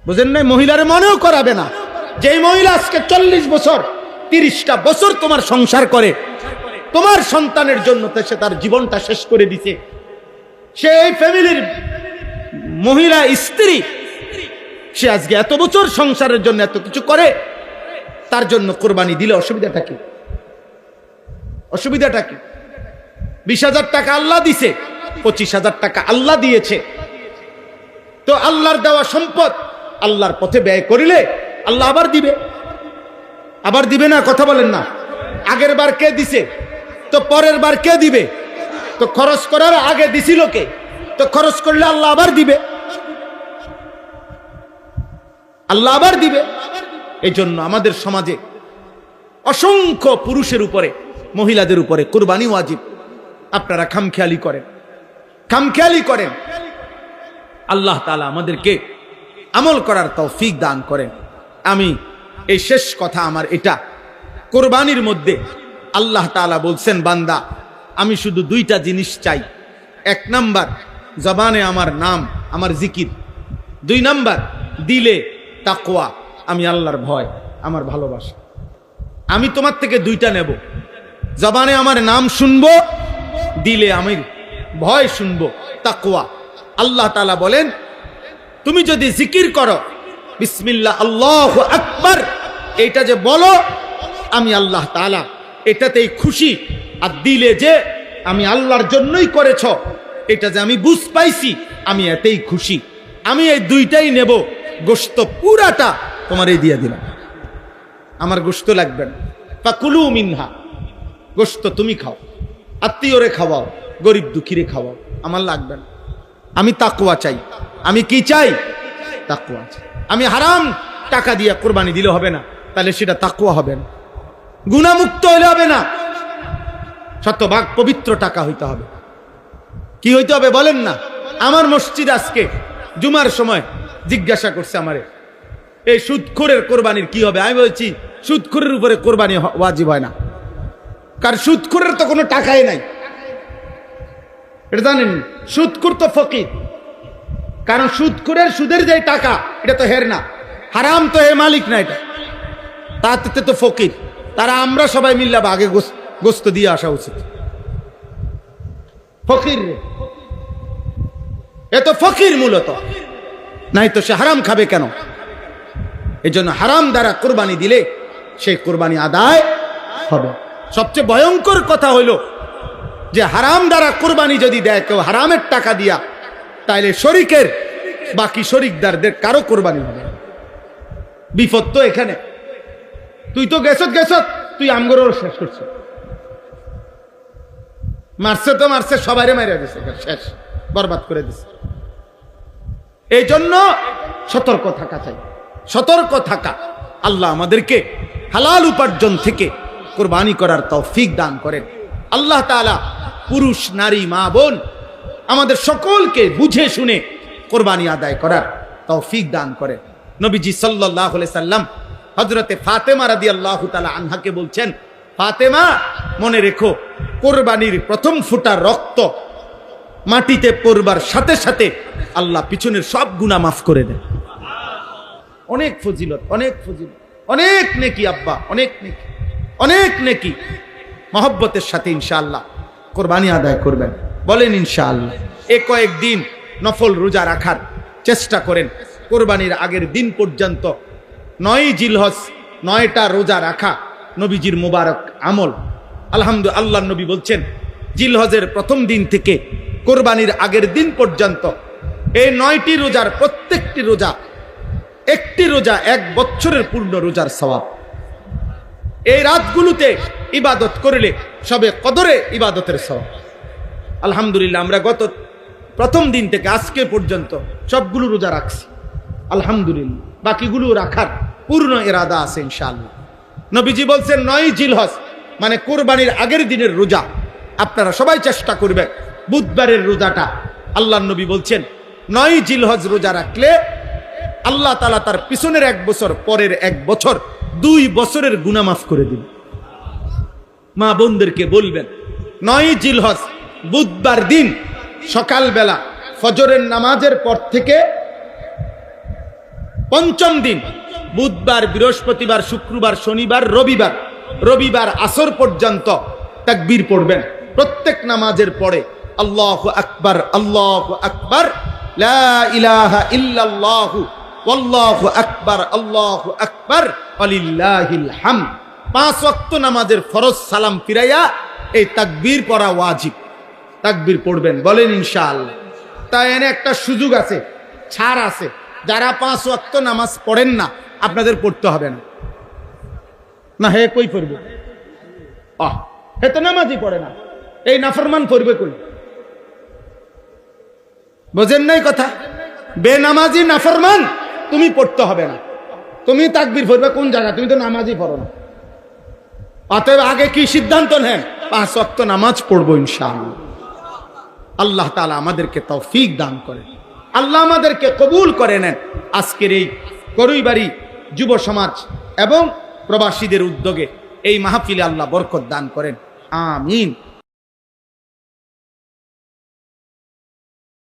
বুঝেন নাই? মহিলারে মনেও করাবে না। যেই মহিলা আজকে 40 বছর 30টা বছর তোমার সংসার করে, তোমার সন্তানের জন্য সে তার জীবনটা শেষ করে দিছে, সেই ফ্যামিলির মহিলা স্ত্রী, সে আজকে এত বছর সংসারের জন্য এত কিছু করে, তার জন্য কোরবানি দিলে অসুবিধাটা কি? অসুবিধাটা কি? 20,000 টাকা আল্লাহ দিছে, 25,000 টাকা আল্লাহ দিয়েছে। তো আল্লাহর দেওয়া সম্পদ আল্লাহর পথে ব্যয় করিলে আল্লাহ আবার দিবে, আবার দিবে না? কথা বলেন না? আগের বার কে দিছে, তো পরের বার কে দিবে? তো খরচ করার আগে দিছিল কে? তো খরচ করলে আল্লাহ আবার দিবে, আল্লাহ আবার দিবে। এই জন্য আমাদের সমাজে অসংখ্য পুরুষের উপরে, মহিলাদের উপরে কুরবানি ওয়াজিব। আপনারা খামখেয়ালি করেন, খামখেয়ালি করেন। আল্লাহ তাআলা আমাদেরকে আমল করার তৌফিক দান করেন। আমি এই শেষ কথা আমার এটা, কোরবানির মধ্যে আল্লাহ তাআলা বলছেন, বান্দা আমি শুধু 2টা জিনিস চাই। 1 নাম্বার জবানে আমার নাম, আমার জিকির। 2 নাম্বার দিলে তাকওয়া, আমি আল্লাহর ভয়, আমার ভালোবাসা। আমি তোমার থেকে 2টা নেব, জবানে আমার নাম শুনবো, দিলে আমি ভয় শুনবো, তাকওয়া। আল্লাহ তাআলা বলেন, তুমি যদি জিকির করো, বিসমিল্লাহ আল্লাহু আকবার, এটা যে বলো, আমি আল্লাহ তাআলা এটাতেই খুশি। আর দিলে যে আমি আল্লাহর জন্যই করেছ, এটা যে আমি বুঝ পাইছি, আমি এতেই খুশি। আমি এই 2টাই নেব, গোশত পুরাটা তোমারই দিয়ে দিলাম, আমার গোশত লাগবে না। ফাকুলু মিনহা, গোশত তুমি খাও, আত্মীয়রে খাওয়াও, গরিব দুঃখীরে খাওয়াও, আমার লাগবে না। আমি তাকওয়া চাই। আমি কি চাই? তাকওয়া চাই। আমি হারাম টাকা দিয়ে কোরবানি দিলে হবে না, তাহলে সেটা তাকওয়া হবে না, গুনাহমুক্ত হইলে হবে না, শতভাগ পবিত্র টাকা হইতে হবে। কি হইতে হবে বলেন না? আমার মসজিদ আজকে জুমার সময় জিজ্ঞাসা করছে আমারে, এই সুদখোরের কোরবানির কি হবে? আমি বলছি, সুদখোরের উপরে কোরবানি ওয়াজিব হয় না, কারণ সুদখোরের তো কোনো টাকাই নাই। এটা জানেন? সুদখোর তো ফকির, কারণ সুদখোরের সুদের যে টাকা, এটা তো হের না, হারাম তো হে মালিক না, এটা তাতে তো ফকির। তারা আমরা সবাই মিল্লা আগে গোস্ত দিয়ে আসা উচিত। ফকির রে, এ তো ফকির মূলত, নাই তো সে হারাম খাবে কেন? এই জন্য হারাম দ্বারা কোরবানি দিলে সেই কোরবানি আদায় হবে। সবচেয়ে ভয়ঙ্কর কথা হইল যে হারাম দ্বারা কোরবানি যদি দেয় কেউ হারামের টাকা দিয়া, তাইলে শরিকের বাকি শরিকদারদের কারো কোরবানি হবে। বিপদ তো এখানে। তুই তো গেছত, তুই আমগরও শেষ করছ, মারছে তো মারছে, সবাইরে মারিয়া দিছে, শেষ, বরবাদ করে দিছে। এই জন্য সতর্ক থাকা চাই, সতর্ক থাকা। আল্লাহ আমাদেরকে হালাল উপার্জন থেকে কোরবানি করার তৌফিক দান করেন। আল্লাহ তাআলা পুরুষ নারী মা বোন আমাদের সকলকে বুঝে শুনে কোরবানি আদায় করার তৌফিক দান করেন। নবীজি সাল্লাল্লাহু আলাইহি সাল্লাম হযরতে ফাতেমা রাদিয়াল্লাহু তাআলা আনহাকে বলছেন, ফাতেমা মনে রেখো, কোরবানির প্রথম ফোঁটা রক্ত মাটিতে পড়বার সাথে সাথে আল্লাহ পিছনের সব গুনাহ মাফ করে দেন। অনেক ফজিলত, অনেক ফজিলত। অনেক নেকি আব্বা, অনেক নেকি, অনেক নেকি। মহব্বতের সাথে ইনশাআল্লাহ কোরবানি আদায় করবেন, বলেন ইনশাআল্লাহ। কয়েকদিন নফল রোজা রাখার চেষ্টা করেন। কোরবানির আগের দিন পর্যন্ত 9 জিলহজ 9টা রোজা রাখা নবীজির মুবারক আমল। আলহামদুলিল্লাহ, আল্লাহর নবী বলছেন জিলহজের প্রথম দিন থেকে কোরবানির আগের দিন পর্যন্ত এই 9টি রোজার প্রত্যেকটি রোজা, একটি রোজা 1 বছরের পূর্ণ রোজার সওয়াব। এই রাতগুলোতে ইবাদত করলে সবে কদরে ইবাদতের সওয়াব। আলহামদুলিল্লাহ, আমরা গত প্রথম দিন থেকে আজকে পর্যন্ত সবগুলো রোজা রাখছি আলহামদুলিল্লাহ। বাকিগুলো রাখার পূর্ণ ইরাদা আছে ইনশাআল্লাহ। নবীজি বলছেন 9 জিলহজ মানে কোরবানির আগের দিনের রোজা আপনারা সবাই চেষ্টা করবেন। বুধবারের রোজাটা আল্লাহর নবী বলছেন 9 জিলহজ রোজা রাখলে আল্লাহ তাআলা তার পিছনের 1 বছর, পরের 1 বছর, 2 বছরের গুনাহ মাফ করে দিবেন। মা বোনদেরকে বলবেন 9 জিলহজ বুধবার দিন সকালবেলা ফজরের নামাজের পর থেকে পঞ্চম দিন বুধবার, বৃহস্পতিবার, শুক্রবার, শনিবার, রবিবার আসর পর্যন্ত তাকবীর পড়বেন। প্রত্যেক নামাজের পরে আল্লাহু আকবার, আল্লাহু আকবার, লা ইলাহা ইল্লাল্লাহু ওয়াল্লাহু আকবার, আল্লাহু আকবার, ওয়ালিল্লাহিল হামদ। 5 ওয়াক্ত নামাজের ফরজ সালাম ফিরাইয়া এই তাকবীর পড়া ওয়াজিব। তাকবীর পড়বেন, বলেন ইনশাআল্লাহ। তাই এনে একটা সুযোগ আছে, ছাড় আছে। যারা 5 ওয়াক্ত নামাজ পড়েন না আপনাদের পড়তে হবে না। না হে কই পড়বে? হে তো নামাজই পড়ে না, এই নাফরমান পড়বে কই? বোঝেন নাই কথা? বেনামাজি নাফরমান, তুমি পড়তে হবে না। তুমি তাকবীর পড়বে কোন জায়গা? তুমি তো নামাজই পড়ো না। অতএব আগে কি সিদ্ধান্ত নেন? 5 ওয়াক্ত নামাজ পড়বো ইনশাআল্লাহ। আল্লাহ তাআলা আমাদেরকে তৌফিক দান করেন, আল্লাহ আমাদেরকে কবুল করে নেন। আজকের এই করইবাড়ি যুব সমাজ এবং প্রবাসীদের উদ্যোগে এই মাহফিলে আল্লাহ বরকত দান করেন, আমিন।